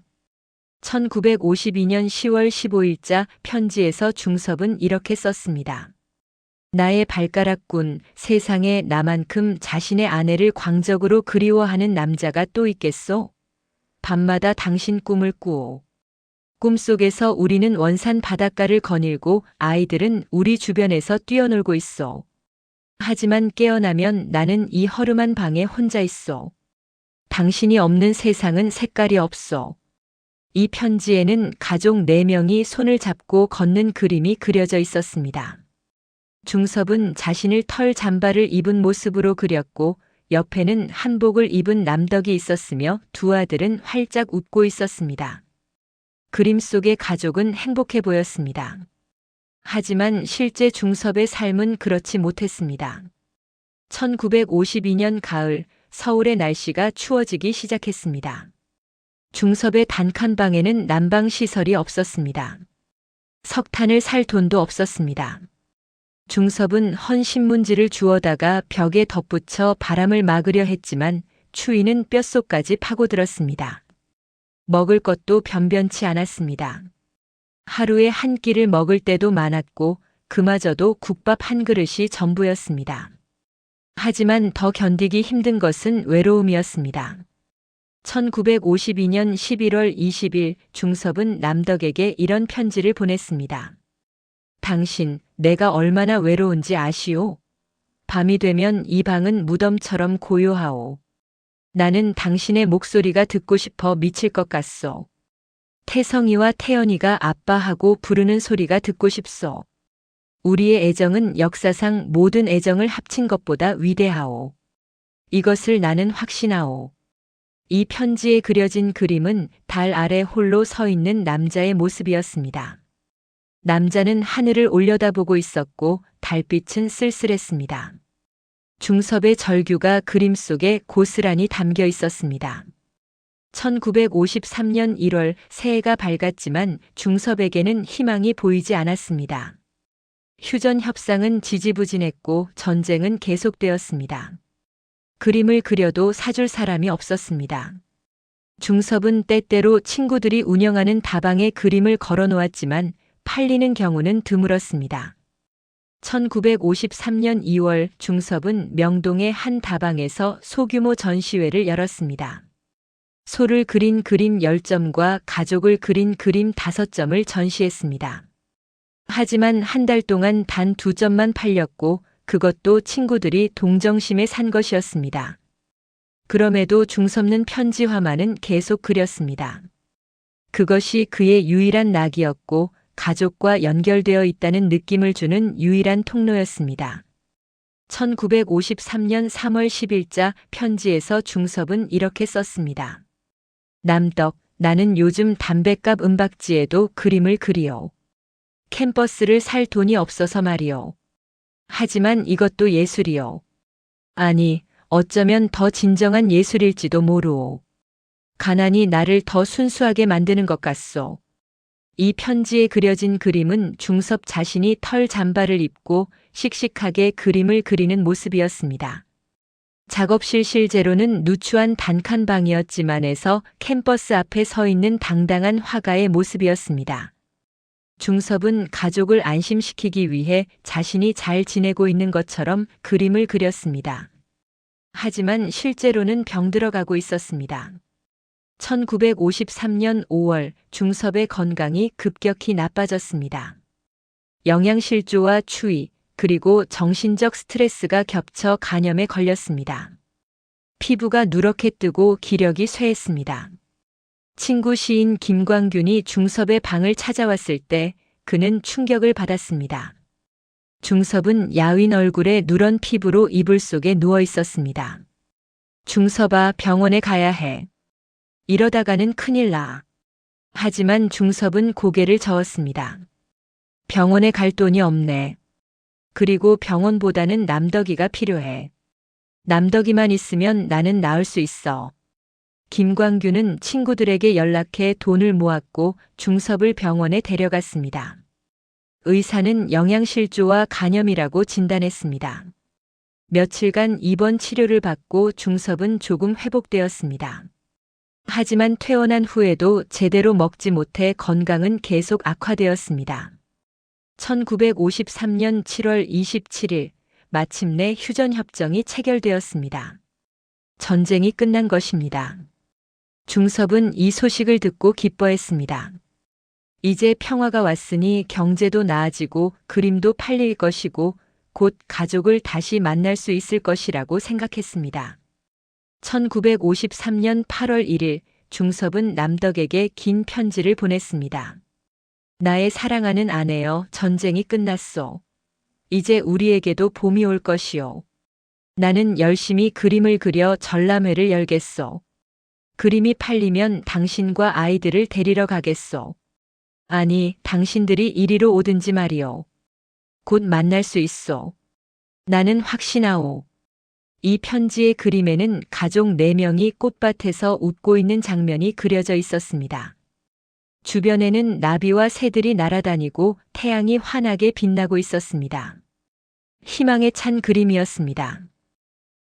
1952년 10월 15일자 편지에서 중섭은 이렇게 썼습니다. 나의 발가락꾼, 세상에 나만큼 자신의 아내를 광적으로 그리워하는 남자가 또 있겠소? 밤마다 당신 꿈을 꾸오. 꿈속에서 우리는 원산 바닷가를 거닐고 아이들은 우리 주변에서 뛰어놀고 있어. 하지만 깨어나면 나는 이 허름한 방에 혼자 있어. 당신이 없는 세상은 색깔이 없어. 이 편지에는 가족 4명이 손을 잡고 걷는 그림이 그려져 있었습니다. 중섭은 자신을 털 잠바를 입은 모습으로 그렸고 옆에는 한복을 입은 남덕이 있었으며 두 아들은 활짝 웃고 있었습니다. 그림 속의 가족은 행복해 보였습니다. 하지만 실제 중섭의 삶은 그렇지 못했습니다. 1952년 가을, 서울의 날씨가 추워지기 시작했습니다. 중섭의 단칸방에는 난방시설이 없었습니다. 석탄을 살 돈도 없었습니다. 중섭은 헌 신문지를 주워다가 벽에 덧붙여 바람을 막으려 했지만 추위는 뼛속까지 파고들었습니다. 먹을 것도 변변치 않았습니다. 하루에 한 끼를 먹을 때도 많았고 그마저도 국밥 한 그릇이 전부였습니다. 하지만 더 견디기 힘든 것은 외로움이었습니다. 1952년 11월 20일 중섭은 남덕에게 이런 편지를 보냈습니다. 당신, 내가 얼마나 외로운지 아시오? 밤이 되면 이 방은 무덤처럼 고요하오. 나는 당신의 목소리가 듣고 싶어 미칠 것 같소. 태성이와 태연이가 아빠하고 부르는 소리가 듣고 싶소. 우리의 애정은 역사상 모든 애정을 합친 것보다 위대하오. 이것을 나는 확신하오. 이 편지에 그려진 그림은 달 아래 홀로 서 있는 남자의 모습이었습니다. 남자는 하늘을 올려다보고 있었고 달빛은 쓸쓸했습니다. 중섭의 절규가 그림 속에 고스란히 담겨 있었습니다. 1953년 1월 새해가 밝았지만 중섭에게는 희망이 보이지 않았습니다. 휴전 협상은 지지부진했고 전쟁은 계속되었습니다. 그림을 그려도 사줄 사람이 없었습니다. 중섭은 때때로 친구들이 운영하는 다방에 그림을 걸어 놓았지만 팔리는 경우는 드물었습니다. 1953년 2월 중섭은 명동의 한 다방에서 소규모 전시회를 열었습니다. 소를 그린 그림 10점과 가족을 그린 그림 5점을 전시했습니다. 하지만 한 달 동안 단 2점만 팔렸고 그것도 친구들이 동정심에 산 것이었습니다. 그럼에도 중섭는 편지화만은 계속 그렸습니다. 그것이 그의 유일한 낙이었고 가족과 연결되어 있다는 느낌을 주는 유일한 통로였습니다. 1953년 3월 10일자 편지에서 중섭은 이렇게 썼습니다. 남덕, 나는 요즘 담뱃값 은박지에도 그림을 그리오. 캔버스를 살 돈이 없어서 말이오. 하지만 이것도 예술이오. 아니, 어쩌면 더 진정한 예술일지도 모르오. 가난이 나를 더 순수하게 만드는 것 같소. 이 편지에 그려진 그림은 중섭 자신이 털 잠바를 입고 씩씩하게 그림을 그리는 모습이었습니다. 작업실 실제로는 누추한 단칸방이었지만에서 캠퍼스 앞에 서 있는 당당한 화가의 모습이었습니다. 중섭은 가족을 안심시키기 위해 자신이 잘 지내고 있는 것처럼 그림을 그렸습니다. 하지만 실제로는 병들어가고 있었습니다. 1953년 5월 중섭의 건강이 급격히 나빠졌습니다. 영양실조와 추위, 그리고 정신적 스트레스가 겹쳐 간염에 걸렸습니다. 피부가 누렇게 뜨고 기력이 쇠했습니다. 친구 시인 김광균이 중섭의 방을 찾아왔을 때 그는 충격을 받았습니다. 중섭은 야윈 얼굴에 누런 피부로 이불 속에 누워 있었습니다. 중섭아, 병원에 가야 해. 이러다가는 큰일 나. 하지만 중섭은 고개를 저었습니다. 병원에 갈 돈이 없네. 그리고 병원보다는 남덕이가 필요해. 남덕이만 있으면 나는 나을 수 있어. 김광규는 친구들에게 연락해 돈을 모았고 중섭을 병원에 데려갔습니다. 의사는 영양실조와 간염이라고 진단했습니다. 며칠간 입원 치료를 받고 중섭은 조금 회복되었습니다. 하지만 퇴원한 후에도 제대로 먹지 못해 건강은 계속 악화되었습니다. 1953년 7월 27일 마침내 휴전협정이 체결되었습니다. 전쟁이 끝난 것입니다. 중섭은 이 소식을 듣고 기뻐했습니다. 이제 평화가 왔으니 경제도 나아지고 그림도 팔릴 것이고 곧 가족을 다시 만날 수 있을 것이라고 생각했습니다. 1953년 8월 1일 중섭은 남덕에게 긴 편지를 보냈습니다. 나의 사랑하는 아내여, 전쟁이 끝났소. 이제 우리에게도 봄이 올 것이오. 나는 열심히 그림을 그려 전람회를 열겠소. 그림이 팔리면 당신과 아이들을 데리러 가겠소. 아니, 당신들이 이리로 오든지 말이오. 곧 만날 수 있소. 나는 확신하오. 이 편지의 그림에는 가족 4명이 꽃밭에서 웃고 있는 장면이 그려져 있었습니다. 주변에는 나비와 새들이 날아다니고 태양이 환하게 빛나고 있었습니다. 희망에 찬 그림이었습니다.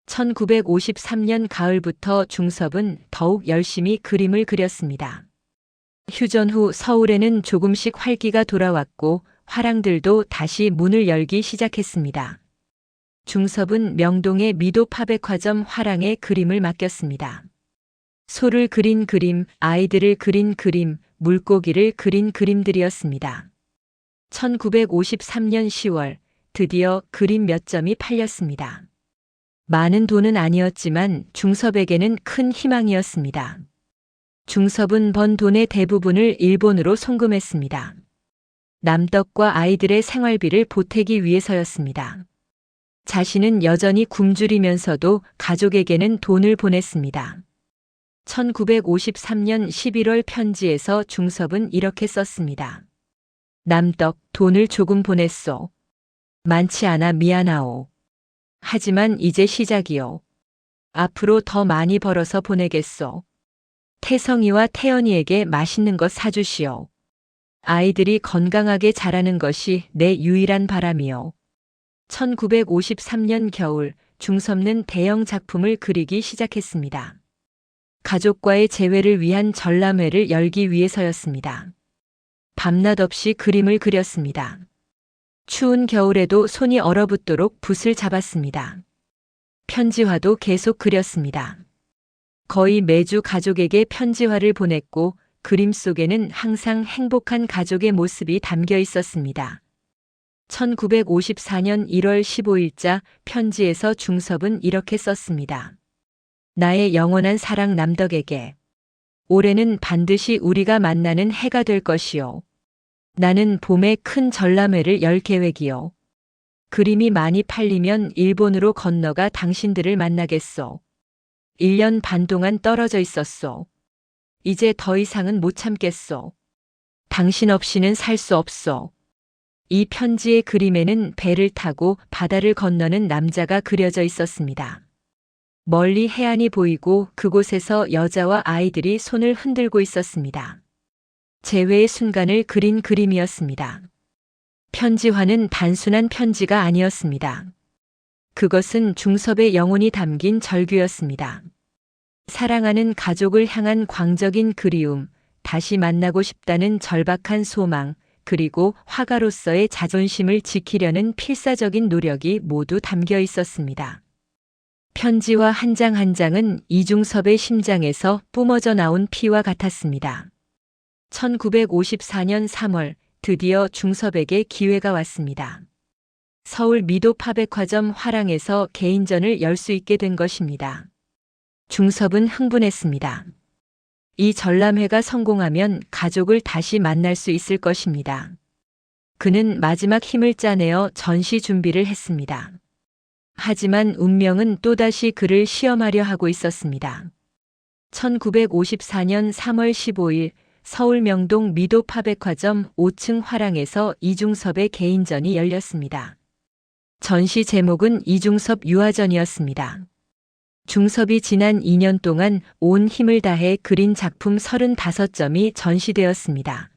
1953년 가을부터 중섭은 더욱 열심히 그림을 그렸습니다. 휴전 후 서울에는 조금씩 활기가 돌아왔고 화랑들도 다시 문을 열기 시작했습니다. 중섭은 명동의 미도 파백화점 화랑에 그림을 맡겼습니다. 소를 그린 그림, 아이들을 그린 그림, 물고기를 그린 그림들이었습니다. 1953년 10월 드디어 그림 몇 점이 팔렸습니다. 많은 돈은 아니었지만 중섭에게는 큰 희망이었습니다. 중섭은 번 돈의 대부분을 일본으로 송금했습니다. 남덕과 아이들의 생활비를 보태기 위해서였습니다. 자신은 여전히 굶주리면서도 가족에게는 돈을 보냈습니다. 1953년 11월 편지에서 중섭은 이렇게 썼습니다. 남덕, 돈을 조금 보냈소. 많지 않아 미안하오. 하지만 이제 시작이요. 앞으로 더 많이 벌어서 보내겠소. 태성이와 태연이에게 맛있는 것 사주시오. 아이들이 건강하게 자라는 것이 내 유일한 바람이요. 1953년 겨울 중섭는 대형 작품을 그리기 시작했습니다. 가족과의 재회를 위한 전람회를 열기 위해서였습니다. 밤낮 없이 그림을 그렸습니다. 추운 겨울에도 손이 얼어붙도록 붓을 잡았습니다. 편지화도 계속 그렸습니다. 거의 매주 가족에게 편지화를 보냈고 그림 속에는 항상 행복한 가족의 모습이 담겨 있었습니다. 1954년 1월 15일자 편지에서 중섭은 이렇게 썼습니다. 나의 영원한 사랑 남덕에게. 올해는 반드시 우리가 만나는 해가 될 것이요. 나는 봄에 큰 전람회를 열 계획이요. 그림이 많이 팔리면 일본으로 건너가 당신들을 만나겠소. 1년 반 동안 떨어져 있었소. 이제 더 이상은 못 참겠소. 당신 없이는 살 수 없소. 이 편지의 그림에는 배를 타고 바다를 건너는 남자가 그려져 있었습니다. 멀리 해안이 보이고 그곳에서 여자와 아이들이 손을 흔들고 있었습니다. 재회의 순간을 그린 그림이었습니다. 편지화는 단순한 편지가 아니었습니다. 그것은 중섭의 영혼이 담긴 절규였습니다. 사랑하는 가족을 향한 광적인 그리움, 다시 만나고 싶다는 절박한 소망, 그리고 화가로서의 자존심을 지키려는 필사적인 노력이 모두 담겨 있었습니다. 편지와 한 장 한 장은 이중섭의 심장에서 뿜어져 나온 피와 같았습니다. 1954년 3월 드디어 중섭에게 기회가 왔습니다. 서울 미도 파백화점 화랑에서 개인전을 열 수 있게 된 것입니다. 중섭은 흥분했습니다. 이 전람회가 성공하면 가족을 다시 만날 수 있을 것입니다. 그는 마지막 힘을 짜내어 전시 준비를 했습니다. 하지만 운명은 또다시 그를 시험하려 하고 있었습니다. 1954년 3월 15일 서울 명동 미도파백화점 5층 화랑에서 이중섭의 개인전이 열렸습니다. 전시 제목은 이중섭 유화전이었습니다. 중섭이 지난 2년 동안 온 힘을 다해 그린 작품 35점이 전시되었습니다.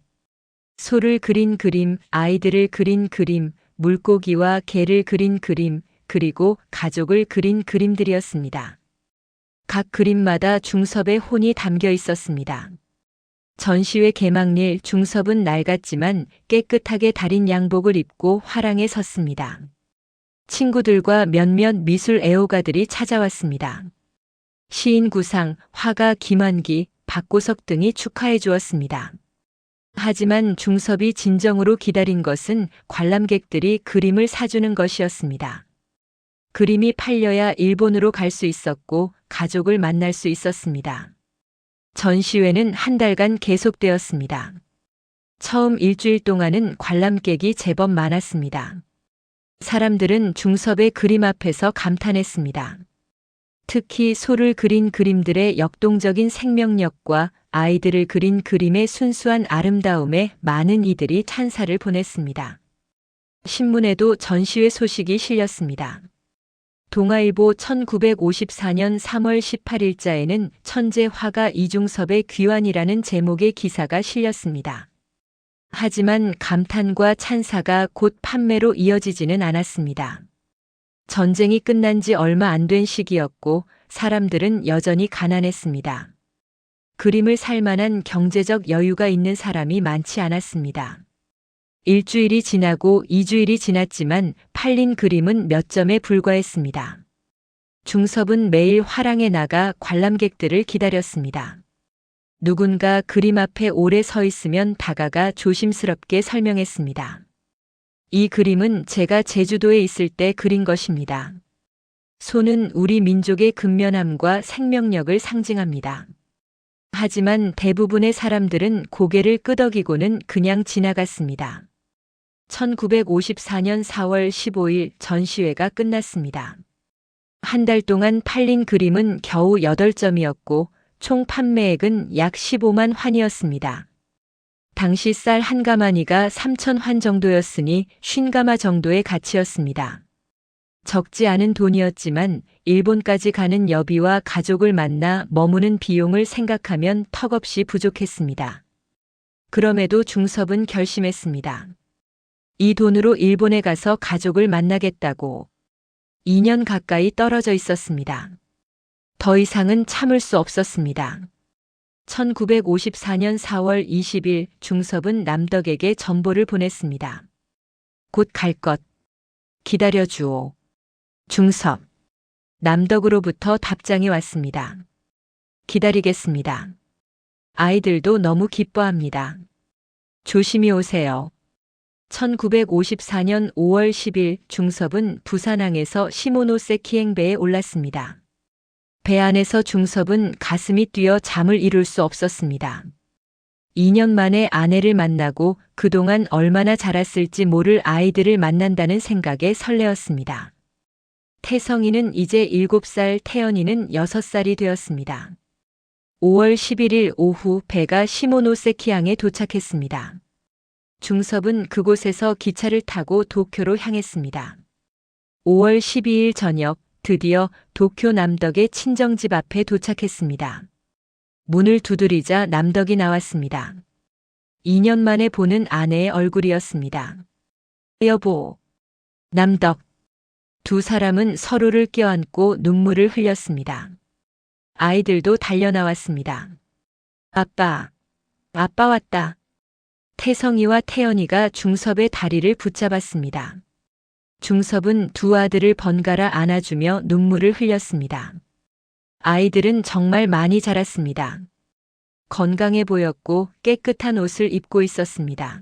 소를 그린 그림, 아이들을 그린 그림, 물고기와 개를 그린 그림, 그리고 가족을 그린 그림들이었습니다. 각 그림마다 중섭의 혼이 담겨 있었습니다. 전시회 개막일 중섭은 낡았지만 깨끗하게 다린 양복을 입고 화랑에 섰습니다. 친구들과 몇몇 미술 애호가들이 찾아왔습니다. 시인 구상, 화가 김환기, 박고석 등이 축하해 주었습니다. 하지만 중섭이 진정으로 기다린 것은 관람객들이 그림을 사주는 것이었습니다. 그림이 팔려야 일본으로 갈 수 있었고 가족을 만날 수 있었습니다. 전시회는 한 달간 계속되었습니다. 처음 일주일 동안은 관람객이 제법 많았습니다. 사람들은 중섭의 그림 앞에서 감탄했습니다. 특히 소를 그린 그림들의 역동적인 생명력과 아이들을 그린 그림의 순수한 아름다움에 많은 이들이 찬사를 보냈습니다. 신문에도 전시회 소식이 실렸습니다. 동아일보 1954년 3월 18일자에는 천재 화가 이중섭의 귀환이라는 제목의 기사가 실렸습니다. 하지만 감탄과 찬사가 곧 판매로 이어지지는 않았습니다. 전쟁이 끝난 지 얼마 안 된 시기였고 사람들은 여전히 가난했습니다. 그림을 살 만한 경제적 여유가 있는 사람이 많지 않았습니다. 일주일이 지나고 2주일이 지났지만 팔린 그림은 몇 점에 불과했습니다. 중섭은 매일 화랑에 나가 관람객들을 기다렸습니다. 누군가 그림 앞에 오래 서 있으면 다가가 조심스럽게 설명했습니다. 이 그림은 제가 제주도에 있을 때 그린 것입니다. 소는 우리 민족의 근면함과 생명력을 상징합니다. 하지만 대부분의 사람들은 고개를 끄덕이고는 그냥 지나갔습니다. 1954년 4월 15일 전시회가 끝났습니다. 한 달 동안 팔린 그림은 겨우 8점이었고 총 판매액은 약 15만 환이었습니다. 당시 쌀 한 가마니가 3,000환 정도였으니 50가마 정도의 가치였습니다. 적지 않은 돈이었지만 일본까지 가는 여비와 가족을 만나 머무는 비용을 생각하면 턱없이 부족했습니다. 그럼에도 중섭은 결심했습니다. 이 돈으로 일본에 가서 가족을 만나겠다고. 2년 가까이 떨어져 있었습니다. 더 이상은 참을 수 없었습니다. 1954년 4월 20일 중섭은 남덕에게 전보를 보냈습니다. 곧 갈 것. 기다려주오. 중섭. 남덕으로부터 답장이 왔습니다. 기다리겠습니다. 아이들도 너무 기뻐합니다. 조심히 오세요. 1954년 5월 10일 중섭은 부산항에서 시모노세키 행배에 올랐습니다. 배 안에서 중섭은 가슴이 뛰어 잠을 이룰 수 없었습니다. 2년 만에 아내를 만나고 그동안 얼마나 자랐을지 모를 아이들을 만난다는 생각에 설레었습니다. 태성이는 이제 7살, 태연이는 6살이 되었습니다. 5월 11일 오후 배가 시모노세키항에 도착했습니다. 중섭은 그곳에서 기차를 타고 도쿄로 향했습니다. 5월 12일 저녁 드디어 도쿄 남덕의 친정집 앞에 도착했습니다. 문을 두드리자 남덕이 나왔습니다. 2년 만에 보는 아내의 얼굴이었습니다. 여보. 남덕. 두 사람은 서로를 껴안고 눈물을 흘렸습니다. 아이들도 달려나왔습니다. 아빠. 아빠 왔다. 태성이와 태연이가 중섭의 다리를 붙잡았습니다. 중섭은 두 아들을 번갈아 안아주며 눈물을 흘렸습니다. 아이들은 정말 많이 자랐습니다. 건강해 보였고 깨끗한 옷을 입고 있었습니다.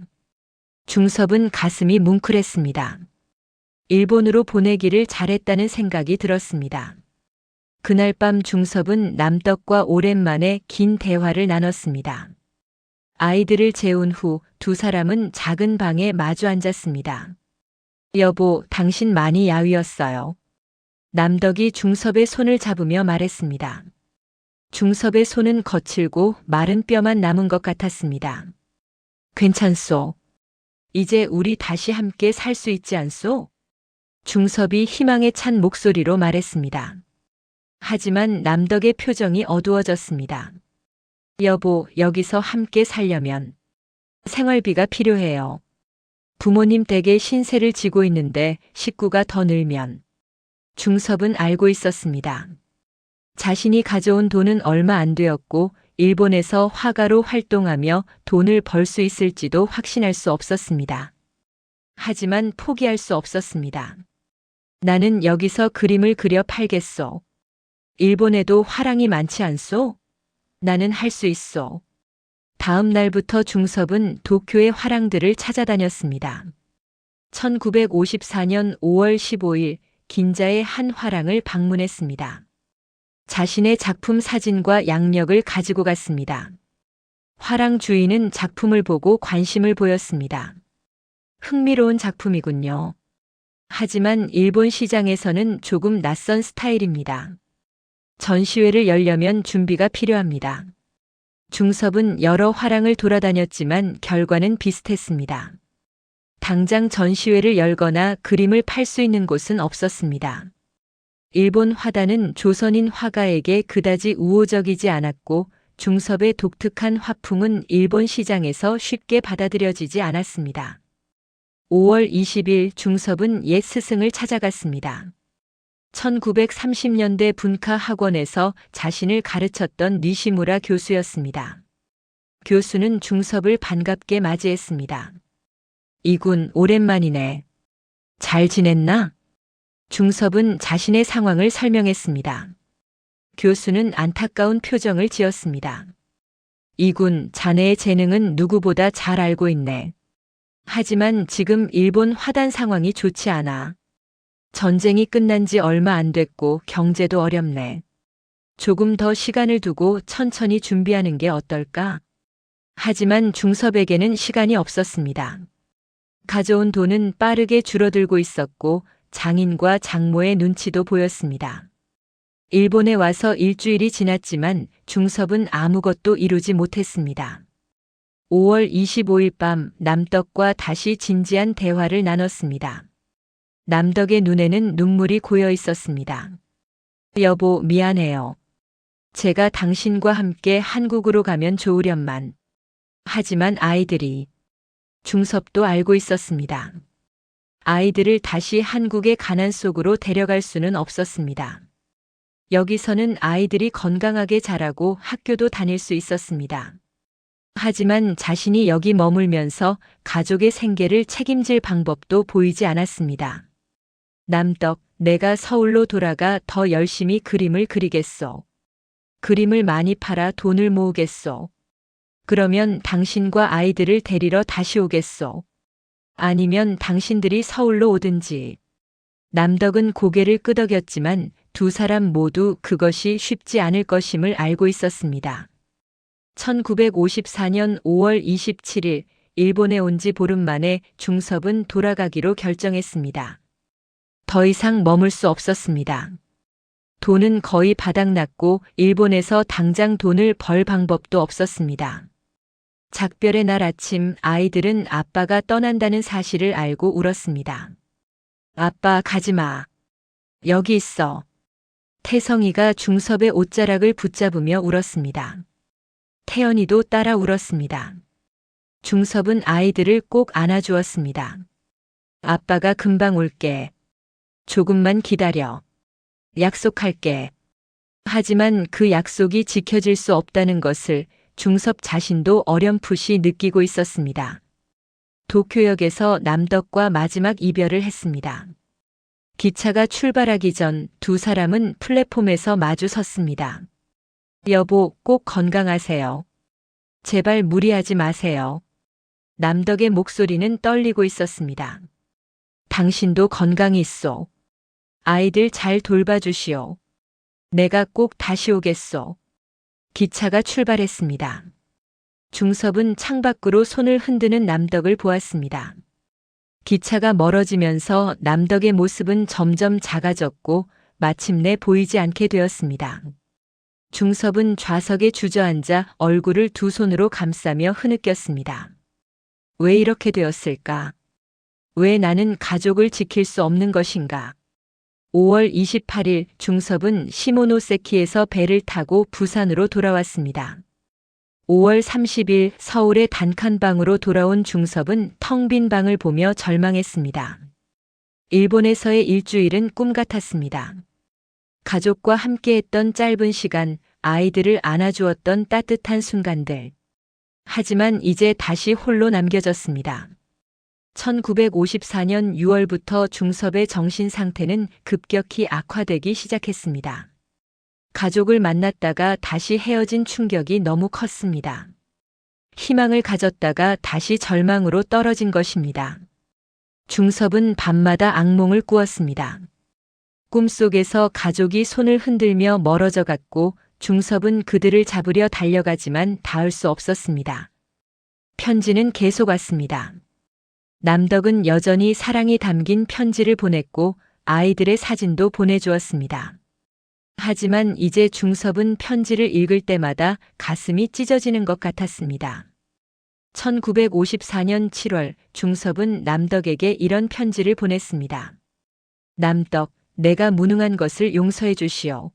중섭은 가슴이 뭉클했습니다. 일본으로 보내기를 잘했다는 생각이 들었습니다. 그날 밤 중섭은 남덕과 오랜만에 긴 대화를 나눴습니다. 아이들을 재운 후 두 사람은 작은 방에 마주 앉았습니다. 여보, 당신 많이 야위었어요. 남덕이 중섭의 손을 잡으며 말했습니다. 중섭의 손은 거칠고 마른 뼈만 남은 것 같았습니다. 괜찮소. 이제 우리 다시 함께 살 수 있지 않소? 중섭이 희망에 찬 목소리로 말했습니다. 하지만 남덕의 표정이 어두워졌습니다. 여보, 여기서 함께 살려면 생활비가 필요해요. 부모님 댁에 신세를 지고 있는데 식구가 더 늘면. 중섭은 알고 있었습니다. 자신이 가져온 돈은 얼마 안 되었고 일본에서 화가로 활동하며 돈을 벌 수 있을지도 확신할 수 없었습니다. 하지만 포기할 수 없었습니다. 나는 여기서 그림을 그려 팔겠소. 일본에도 화랑이 많지 않소? 나는 할 수 있소. 다음 날부터 중섭은 도쿄의 화랑들을 찾아다녔습니다. 1954년 5월 15일 긴자의 한 화랑을 방문했습니다. 자신의 작품 사진과 양력을 가지고 갔습니다. 화랑 주인은 작품을 보고 관심을 보였습니다. 흥미로운 작품이군요. 하지만 일본 시장에서는 조금 낯선 스타일입니다. 전시회를 열려면 준비가 필요합니다. 중섭은 여러 화랑을 돌아다녔지만 결과는 비슷했습니다. 당장 전시회를 열거나 그림을 팔 수 있는 곳은 없었습니다. 일본 화단은 조선인 화가에게 그다지 우호적이지 않았고 중섭의 독특한 화풍은 일본 시장에서 쉽게 받아들여지지 않았습니다. 5월 20일 중섭은 옛 스승을 찾아갔습니다. 1930년대 분카 학원에서 자신을 가르쳤던 니시무라 교수였습니다. 교수는 중섭을 반갑게 맞이했습니다. 이군, 오랜만이네. 잘 지냈나? 중섭은 자신의 상황을 설명했습니다. 교수는 안타까운 표정을 지었습니다. 이군, 자네의 재능은 누구보다 잘 알고 있네. 하지만 지금 일본 화단 상황이 좋지 않아. 전쟁이 끝난 지 얼마 안 됐고 경제도 어렵네. 조금 더 시간을 두고 천천히 준비하는 게 어떨까? 하지만 중섭에게는 시간이 없었습니다. 가져온 돈은 빠르게 줄어들고 있었고 장인과 장모의 눈치도 보였습니다. 일본에 와서 일주일이 지났지만 중섭은 아무것도 이루지 못했습니다. 5월 25일 밤 남덕과 다시 진지한 대화를 나눴습니다. 남덕의 눈에는 눈물이 고여 있었습니다. 여보, 미안해요. 제가 당신과 함께 한국으로 가면 좋으련만. 하지만 아이들이. 중섭도 알고 있었습니다. 아이들을 다시 한국의 가난 속으로 데려갈 수는 없었습니다. 여기서는 아이들이 건강하게 자라고 학교도 다닐 수 있었습니다. 하지만 자신이 여기 머물면서 가족의 생계를 책임질 방법도 보이지 않았습니다. 남덕, 내가 서울로 돌아가 더 열심히 그림을 그리겠소. 그림을 많이 팔아 돈을 모으겠소. 그러면 당신과 아이들을 데리러 다시 오겠소. 아니면 당신들이 서울로 오든지. 남덕은 고개를 끄덕였지만 두 사람 모두 그것이 쉽지 않을 것임을 알고 있었습니다. 1954년 5월 27일 일본에 온 지 보름 만에 중섭은 돌아가기로 결정했습니다. 더 이상 머물 수 없었습니다. 돈은 거의 바닥났고 일본에서 당장 돈을 벌 방법도 없었습니다. 작별의 날 아침 아이들은 아빠가 떠난다는 사실을 알고 울었습니다. 아빠, 가지마. 여기 있어. 태성이가 중섭의 옷자락을 붙잡으며 울었습니다. 태연이도 따라 울었습니다. 중섭은 아이들을 꼭 안아주었습니다. 아빠가 금방 올게. 조금만 기다려. 약속할게. 하지만 그 약속이 지켜질 수 없다는 것을 중섭 자신도 어렴풋이 느끼고 있었습니다. 도쿄역에서 남덕과 마지막 이별을 했습니다. 기차가 출발하기 전 두 사람은 플랫폼에서 마주 섰습니다. 여보, 꼭 건강하세요. 제발 무리하지 마세요. 남덕의 목소리는 떨리고 있었습니다. 당신도 건강히 있소. 아이들 잘 돌봐주시오. 내가 꼭 다시 오겠소. 기차가 출발했습니다. 중섭은 창밖으로 손을 흔드는 남덕을 보았습니다. 기차가 멀어지면서 남덕의 모습은 점점 작아졌고 마침내 보이지 않게 되었습니다. 중섭은 좌석에 주저앉아 얼굴을 두 손으로 감싸며 흐느꼈습니다. 왜 이렇게 되었을까? 왜 나는 가족을 지킬 수 없는 것인가? 5월 28일 중섭은 시모노세키에서 배를 타고 부산으로 돌아왔습니다. 5월 30일 서울의 단칸방으로 돌아온 중섭은 텅 빈 방을 보며 절망했습니다. 일본에서의 일주일은 꿈 같았습니다. 가족과 함께했던 짧은 시간, 아이들을 안아주었던 따뜻한 순간들. 하지만 이제 다시 홀로 남겨졌습니다. 1954년 6월부터 중섭의 정신 상태는 급격히 악화되기 시작했습니다. 가족을 만났다가 다시 헤어진 충격이 너무 컸습니다. 희망을 가졌다가 다시 절망으로 떨어진 것입니다. 중섭은 밤마다 악몽을 꾸었습니다. 꿈속에서 가족이 손을 흔들며 멀어져 갔고 중섭은 그들을 잡으려 달려가지만 닿을 수 없었습니다. 편지는 계속 왔습니다. 남덕은 여전히 사랑이 담긴 편지를 보냈고 아이들의 사진도 보내주었습니다. 하지만 이제 중섭은 편지를 읽을 때마다 가슴이 찢어지는 것 같았습니다. 1954년 7월 중섭은 남덕에게 이런 편지를 보냈습니다. 남덕, 내가 무능한 것을 용서해 주시오.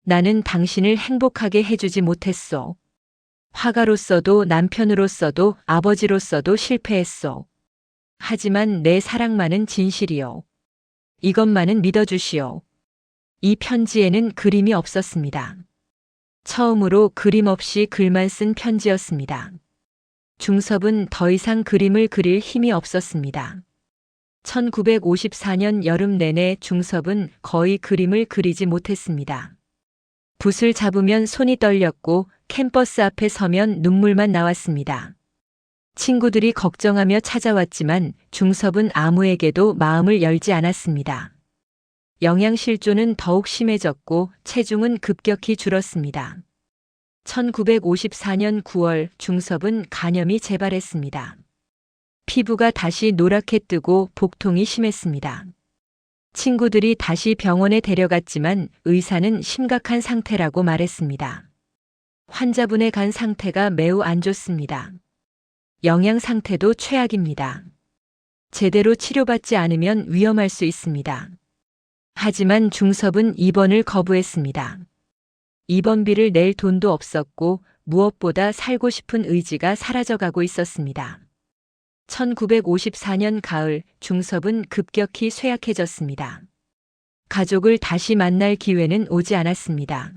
나는 당신을 행복하게 해주지 못했소. 화가로서도 남편으로서도 아버지로서도 실패했소. 하지만 내 사랑만은 진실이요. 이것만은 믿어주시오. 이 편지에는 그림이 없었습니다. 처음으로 그림 없이 글만 쓴 편지였습니다. 중섭은 더 이상 그림을 그릴 힘이 없었습니다. 1954년 여름 내내 중섭은 거의 그림을 그리지 못했습니다. 붓을 잡으면 손이 떨렸고 캠퍼스 앞에 서면 눈물만 나왔습니다. 친구들이 걱정하며 찾아왔지만 중섭은 아무에게도 마음을 열지 않았습니다. 영양실조는 더욱 심해졌고 체중은 급격히 줄었습니다. 1954년 9월 중섭은 간염이 재발했습니다. 피부가 다시 노랗게 뜨고 복통이 심했습니다. 친구들이 다시 병원에 데려갔지만 의사는 심각한 상태라고 말했습니다. 환자분의 간 상태가 매우 안 좋습니다. 영양 상태도 최악입니다. 제대로 치료받지 않으면 위험할 수 있습니다. 하지만 중섭은 입원을 거부했습니다. 입원비를 낼 돈도 없었고 무엇보다 살고 싶은 의지가 사라져가고 있었습니다. 1954년 가을 중섭은 급격히 쇠약해졌습니다. 가족을 다시 만날 기회는 오지 않았습니다.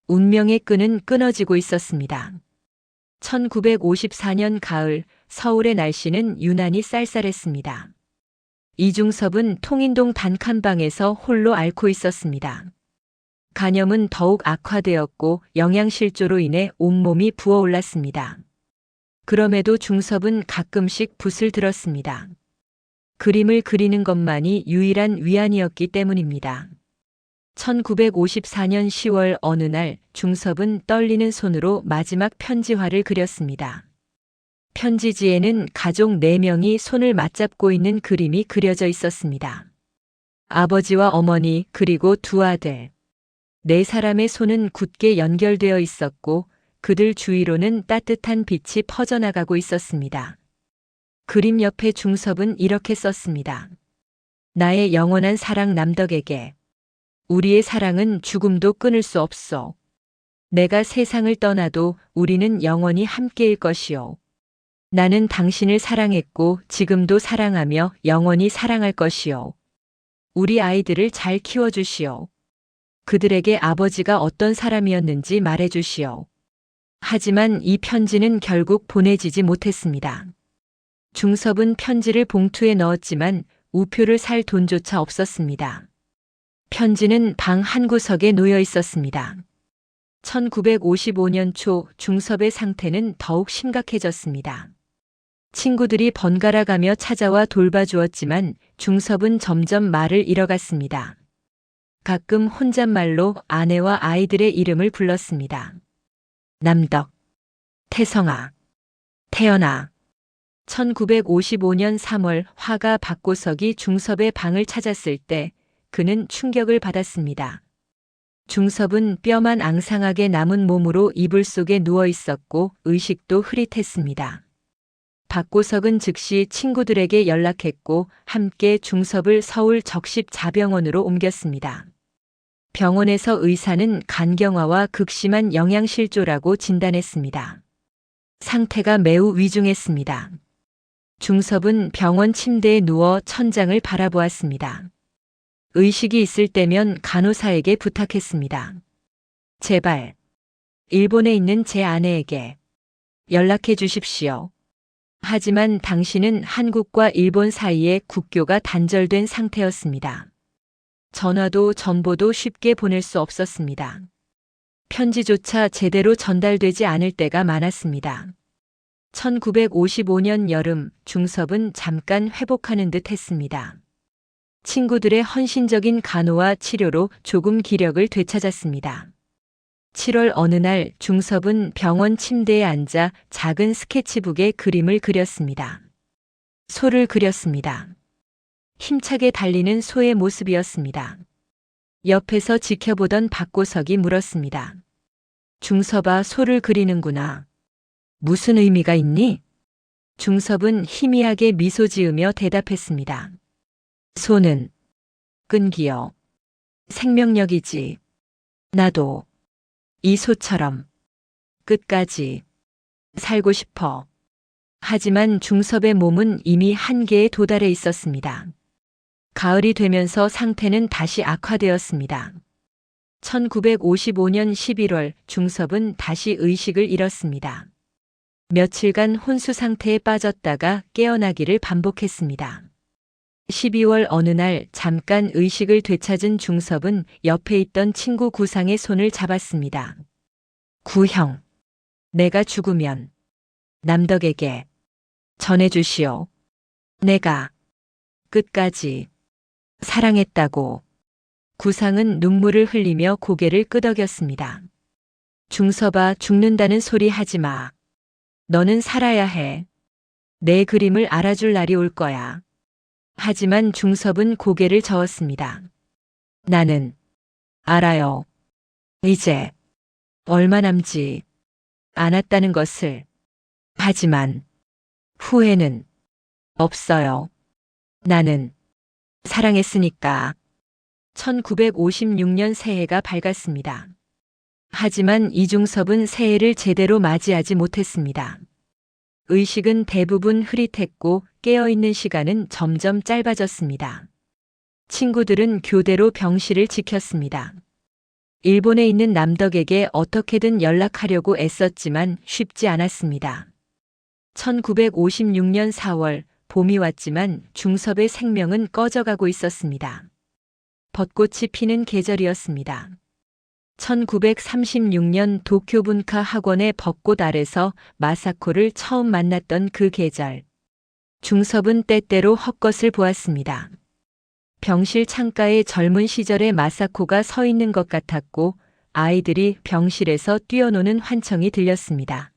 운명의 끈은 끊어지고 있었습니다. 1954년 가을 서울의 날씨는 유난히 쌀쌀했습니다. 이중섭은 통인동 단칸방에서 홀로 앓고 있었습니다. 간염은 더욱 악화되었고 영양실조로 인해 온몸이 부어올랐습니다. 그럼에도 중섭은 가끔씩 붓을 들었습니다. 그림을 그리는 것만이 유일한 위안이었기 때문입니다. 1954년 10월 어느 날 중섭은 떨리는 손으로 마지막 편지화를 그렸습니다. 편지지에는 가족 4명이 손을 맞잡고 있는 그림이 그려져 있었습니다. 아버지와 어머니 그리고 2 아들. 4사람의 손은 굳게 연결되어 있었고 그들 주위로는 따뜻한 빛이 퍼져나가고 있었습니다. 그림 옆에 중섭은 이렇게 썼습니다. 나의 영원한 사랑 남덕에게. 우리의 사랑은 죽음도 끊을 수 없소. 내가 세상을 떠나도 우리는 영원히 함께일 것이오. 나는 당신을 사랑했고 지금도 사랑하며 영원히 사랑할 것이오. 우리 아이들을 잘 키워주시오. 그들에게 아버지가 어떤 사람이었는지 말해주시오. 하지만 이 편지는 결국 보내지지 못했습니다. 중섭은 편지를 봉투에 넣었지만 우표를 살 돈조차 없었습니다. 편지는 방 한구석에 놓여 있었습니다. 1955년 초 중섭의 상태는 더욱 심각해졌습니다. 친구들이 번갈아 가며 찾아와 돌봐주었지만 중섭은 점점 말을 잃어갔습니다. 가끔 혼잣말로 아내와 아이들의 이름을 불렀습니다. 남덕, 태성아, 태연아. 1955년 3월 화가 박고석이 중섭의 방을 찾았을 때 그는 충격을 받았습니다. 중섭은 뼈만 앙상하게 남은 몸으로 이불 속에 누워 있었고 의식도 흐릿했습니다. 박고석은 즉시 친구들에게 연락했고 함께 중섭을 서울 적십자병원으로 옮겼습니다. 병원에서 의사는 간경화와 극심한 영양실조라고 진단했습니다. 상태가 매우 위중했습니다. 중섭은 병원 침대에 누워 천장을 바라보았습니다. 의식이 있을 때면 간호사에게 부탁했습니다. 제발, 일본에 있는 제 아내에게 연락해 주십시오. 하지만 당시는 한국과 일본 사이에 국교가 단절된 상태였습니다. 전화도 전보도 쉽게 보낼 수 없었습니다. 편지조차 제대로 전달되지 않을 때가 많았습니다. 1955년 여름 중섭은 잠깐 회복하는 듯 했습니다. 친구들의 헌신적인 간호와 치료로 조금 기력을 되찾았습니다. 7월 어느 날 중섭은 병원 침대에 앉아 작은 스케치북에 그림을 그렸습니다. 소를 그렸습니다. 힘차게 달리는 소의 모습이었습니다. 옆에서 지켜보던 박고석이 물었습니다. 중섭아, 소를 그리는구나. 무슨 의미가 있니? 중섭은 희미하게 미소 지으며 대답했습니다. 소는 끈기요. 생명력이지. 나도 이 소처럼 끝까지 살고 싶어. 하지만 중섭의 몸은 이미 한계에 도달해 있었습니다. 가을이 되면서 상태는 다시 악화되었습니다. 1955년 11월 중섭은 다시 의식을 잃었습니다. 며칠간 혼수 상태에 빠졌다가 깨어나기를 반복했습니다. 12월 어느 날 잠깐 의식을 되찾은 중섭은 옆에 있던 친구 구상의 손을 잡았습니다. 구형, 내가 죽으면 남덕에게 전해주시오. 내가 끝까지 사랑했다고. 구상은 눈물을 흘리며 고개를 끄덕였습니다. 중섭아, 죽는다는 소리 하지 마. 너는 살아야 해. 내 그림을 알아줄 날이 올 거야. 하지만 중섭은 고개를 저었습니다. 나는 알아요. 이제 얼마 남지 않았다는 것을. 하지만 후회는 없어요. 나는 사랑했으니까. 1956년 새해가 밝았습니다. 하지만 이중섭은 새해를 제대로 맞이하지 못했습니다. 의식은 대부분 흐릿했고 깨어있는 시간은 점점 짧아졌습니다. 친구들은 교대로 병실을 지켰습니다. 일본에 있는 남덕에게 어떻게든 연락하려고 애썼지만 쉽지 않았습니다. 1956년 4월 봄이 왔지만 중섭의 생명은 꺼져가고 있었습니다. 벚꽃이 피는 계절이었습니다. 1936년 도쿄 분카 학원의 벚꽃 아래서 마사코를 처음 만났던 그 계절. 중섭은 때때로 헛것을 보았습니다. 병실 창가에 젊은 시절의 마사코가 서 있는 것 같았고 아이들이 병실에서 뛰어노는 환청이 들렸습니다.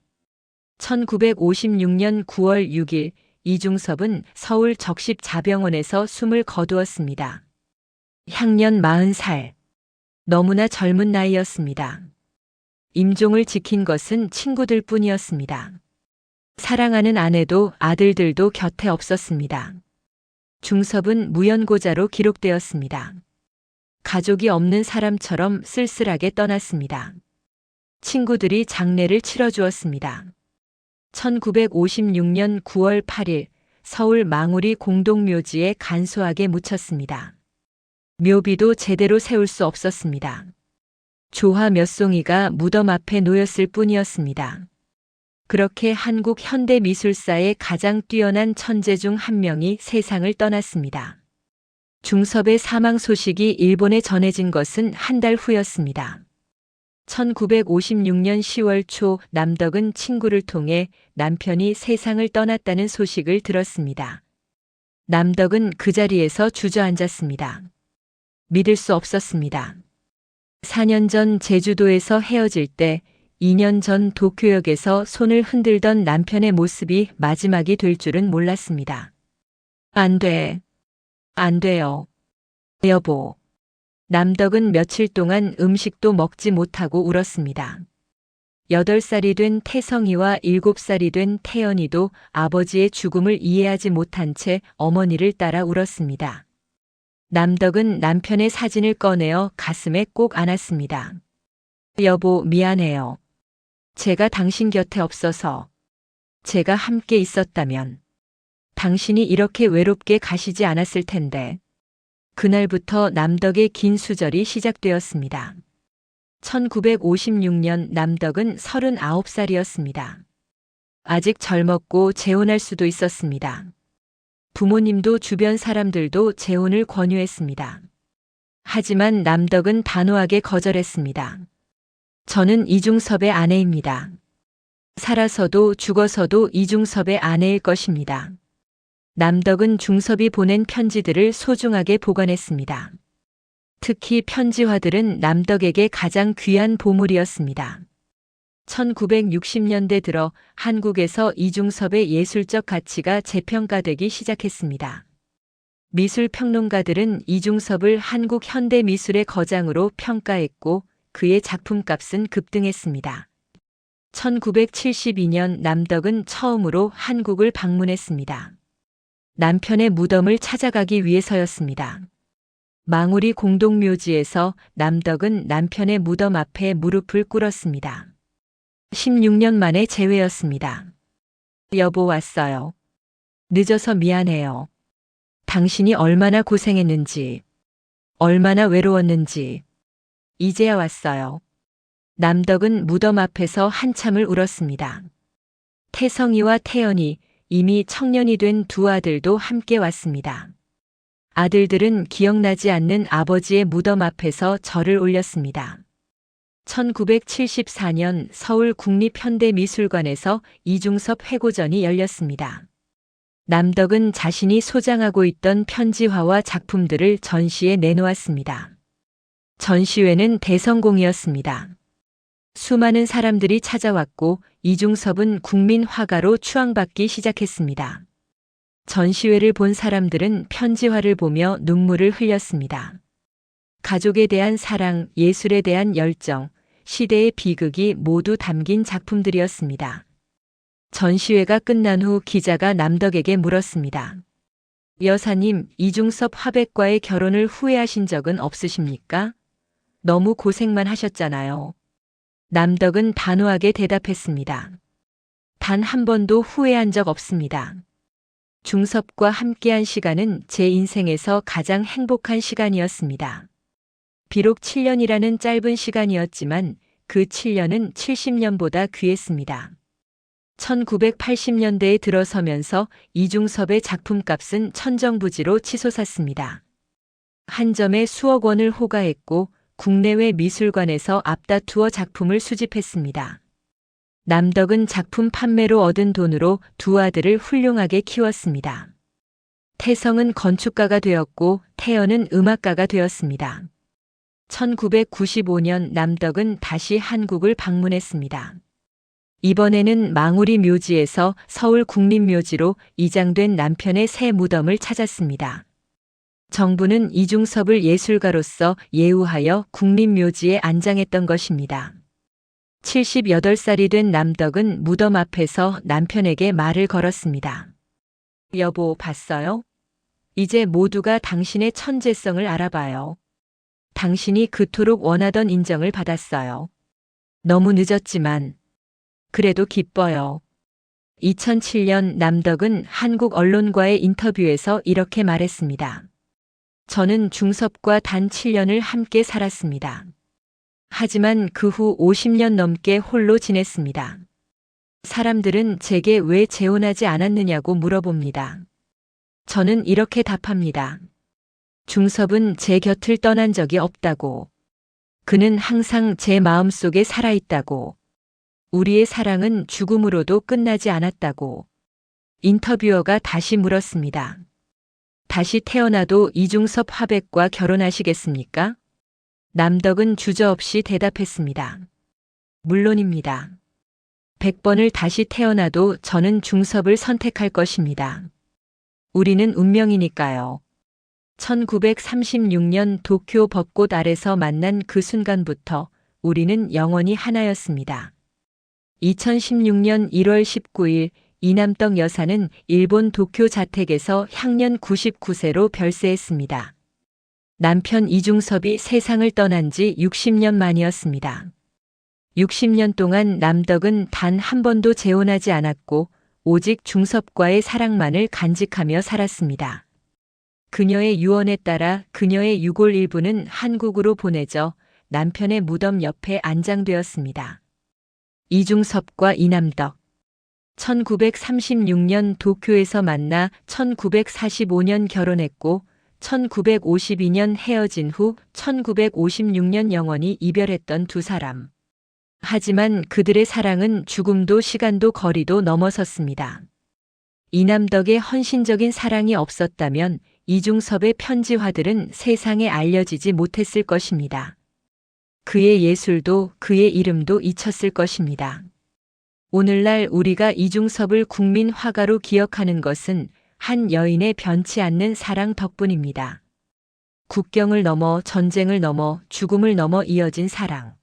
1956년 9월 6일 이중섭은 서울 적십자병원에서 숨을 거두었습니다. 향년 40살. 너무나 젊은 나이였습니다. 임종을 지킨 것은 친구들 뿐이었습니다. 사랑하는 아내도 아들들도 곁에 없었습니다. 중섭은 무연고자로 기록되었습니다. 가족이 없는 사람처럼 쓸쓸하게 떠났습니다. 친구들이 장례를 치러주었습니다. 1956년 9월 8일 서울 망우리 공동묘지에 간소하게 묻혔습니다. 묘비도 제대로 세울 수 없었습니다. 조화 몇 송이가 무덤 앞에 놓였을 뿐이었습니다. 그렇게 한국 현대미술사의 가장 뛰어난 천재 중 한 명이 세상을 떠났습니다. 중섭의 사망 소식이 일본에 전해진 것은 한 달 후였습니다. 1956년 10월 초 남덕은 친구를 통해 남편이 세상을 떠났다는 소식을 들었습니다. 남덕은 그 자리에서 주저앉았습니다. 믿을 수 없었습니다. 4년 전 제주도에서 헤어질 때 2년 전 도쿄역에서 손을 흔들던 남편의 모습이 마지막이 될 줄은 몰랐습니다. 안 돼. 안 돼요. 여보. 남덕은 며칠 동안 음식도 먹지 못하고 울었습니다. 8살이 된 태성이와 7살이 된 태연이도 아버지의 죽음을 이해하지 못한 채 어머니를 따라 울었습니다. 남덕은 남편의 사진을 꺼내어 가슴에 꼭 안았습니다. 여보, 미안해요. 제가 당신 곁에 없어서. 제가 함께 있었다면 당신이 이렇게 외롭게 가시지 않았을 텐데. 그날부터 남덕의 긴 수절이 시작되었습니다. 1956년 남덕은 39살이었습니다. 아직 젊었고 재혼할 수도 있었습니다. 부모님도 주변 사람들도 재혼을 권유했습니다. 하지만 남덕은 단호하게 거절했습니다. 저는 이중섭의 아내입니다. 살아서도 죽어서도 이중섭의 아내일 것입니다. 남덕은 중섭이 보낸 편지들을 소중하게 보관했습니다. 특히 편지화들은 남덕에게 가장 귀한 보물이었습니다. 1960년대 들어 한국에서 이중섭의 예술적 가치가 재평가되기 시작했습니다. 미술평론가들은 이중섭을 한국 현대미술의 거장으로 평가했고 그의 작품값은 급등했습니다. 1972년 남덕은 처음으로 한국을 방문했습니다. 남편의 무덤을 찾아가기 위해서였습니다. 망우리 공동묘지에서 남덕은 남편의 무덤 앞에 무릎을 꿇었습니다. 16년 만에 재회였습니다. 여보, 왔어요. 늦어서 미안해요. 당신이 얼마나 고생했는지, 얼마나 외로웠는지, 이제야 왔어요. 남덕은 무덤 앞에서 한참을 울었습니다. 태성이와 태연이, 이미 청년이 된 두 아들도 함께 왔습니다. 아들들은 기억나지 않는 아버지의 무덤 앞에서 절을 올렸습니다. 1974년 서울 국립현대미술관에서 이중섭 회고전이 열렸습니다. 남덕은 자신이 소장하고 있던 편지화와 작품들을 전시에 내놓았습니다. 전시회는 대성공이었습니다. 수많은 사람들이 찾아왔고 이중섭은 국민 화가로 추앙받기 시작했습니다. 전시회를 본 사람들은 편지화를 보며 눈물을 흘렸습니다. 가족에 대한 사랑, 예술에 대한 열정, 시대의 비극이 모두 담긴 작품들이었습니다. 전시회가 끝난 후 기자가 남덕에게 물었습니다. 여사님, 이중섭 화백과의 결혼을 후회하신 적은 없으십니까? 너무 고생만 하셨잖아요. 남덕은 단호하게 대답했습니다. 단 한 번도 후회한 적 없습니다. 중섭과 함께한 시간은 제 인생에서 가장 행복한 시간이었습니다. 비록 7년이라는 짧은 시간이었지만 그 7년은 70년보다 귀했습니다. 1980년대에 들어서면서 이중섭의 작품값은 천정부지로 치솟았습니다. 한 점에 수억 원을 호가했고 국내외 미술관에서 앞다투어 작품을 수집했습니다. 남덕은 작품 판매로 얻은 돈으로 두 아들을 훌륭하게 키웠습니다. 태성은 건축가가 되었고 태연은 음악가가 되었습니다. 1995년 남덕은 다시 한국을 방문했습니다. 이번에는 망우리 묘지에서 서울 국립묘지로 이장된 남편의 새 무덤을 찾았습니다. 정부는 이중섭을 예술가로서 예우하여 국립묘지에 안장했던 것입니다. 78살이 된 남덕은 무덤 앞에서 남편에게 말을 걸었습니다. 여보, 봤어요? 이제 모두가 당신의 천재성을 알아봐요. 당신이 그토록 원하던 인정을 받았어요. 너무 늦었지만 그래도 기뻐요. 2007년 남덕은 한국 언론과의 인터뷰에서 이렇게 말했습니다. 저는 중섭과 단 7년을 함께 살았습니다. 하지만 그 후 50년 넘게 홀로 지냈습니다. 사람들은 제게 왜 재혼하지 않았느냐고 물어봅니다. 저는 이렇게 답합니다. 중섭은 제 곁을 떠난 적이 없다고. 그는 항상 제 마음속에 살아있다고. 우리의 사랑은 죽음으로도 끝나지 않았다고. 인터뷰어가 다시 물었습니다. 다시 태어나도 이중섭 화백과 결혼하시겠습니까? 남덕은 주저없이 대답했습니다. 물론입니다. 100번을 다시 태어나도 저는 중섭을 선택할 것입니다. 우리는 운명이니까요. 1936년 도쿄 벚꽃 아래서 만난 그 순간부터 우리는 영원히 하나였습니다. 2016년 1월 19일 이남떡 여사는 일본 도쿄 자택에서 향년 99세로 별세했습니다. 남편 이중섭이 세상을 떠난 지 60년 만이었습니다. 60년 동안 남덕은 단 한 번도 재혼하지 않았고 오직 중섭과의 사랑만을 간직하며 살았습니다. 그녀의 유언에 따라 그녀의 유골 일부는 한국으로 보내져 남편의 무덤 옆에 안장되었습니다. 이중섭과 이남덕 1936년 도쿄에서 만나 1945년 결혼했고 1952년 헤어진 후 1956년 영원히 이별했던 두 사람. 하지만 그들의 사랑은 죽음도 시간도 거리도 넘어섰습니다. 이남덕의 헌신적인 사랑이 없었다면 이중섭의 편지화들은 세상에 알려지지 못했을 것입니다. 그의 예술도 그의 이름도 잊혔을 것입니다. 오늘날 우리가 이중섭을 국민 화가로 기억하는 것은 한 여인의 변치 않는 사랑 덕분입니다. 국경을 넘어 전쟁을 넘어 죽음을 넘어 이어진 사랑.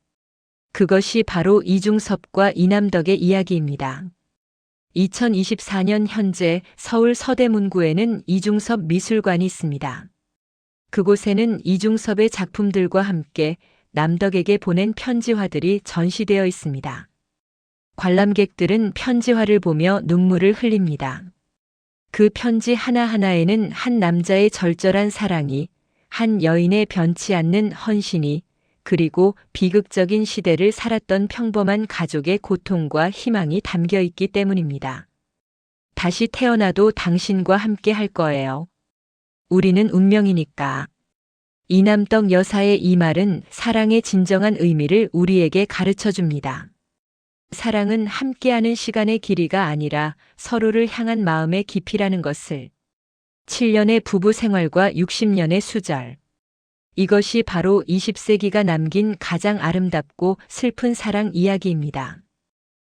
그것이 바로 이중섭과 이남덕의 이야기입니다. 2024년 현재 서울 서대문구에는 이중섭 미술관이 있습니다. 그곳에는 이중섭의 작품들과 함께 남덕에게 보낸 편지화들이 전시되어 있습니다. 관람객들은 편지화를 보며 눈물을 흘립니다. 그 편지 하나하나에는 한 남자의 절절한 사랑이, 한 여인의 변치 않는 헌신이, 그리고 비극적인 시대를 살았던 평범한 가족의 고통과 희망이 담겨 있기 때문입니다. 다시 태어나도 당신과 함께 할 거예요. 우리는 운명이니까. 이남떡 여사의 이 말은 사랑의 진정한 의미를 우리에게 가르쳐 줍니다. 사랑은 함께하는 시간의 길이가 아니라 서로를 향한 마음의 깊이라는 것을. 7년의 부부 생활과 60년의 수절. 이것이 바로 20세기가 남긴 가장 아름답고 슬픈 사랑 이야기입니다.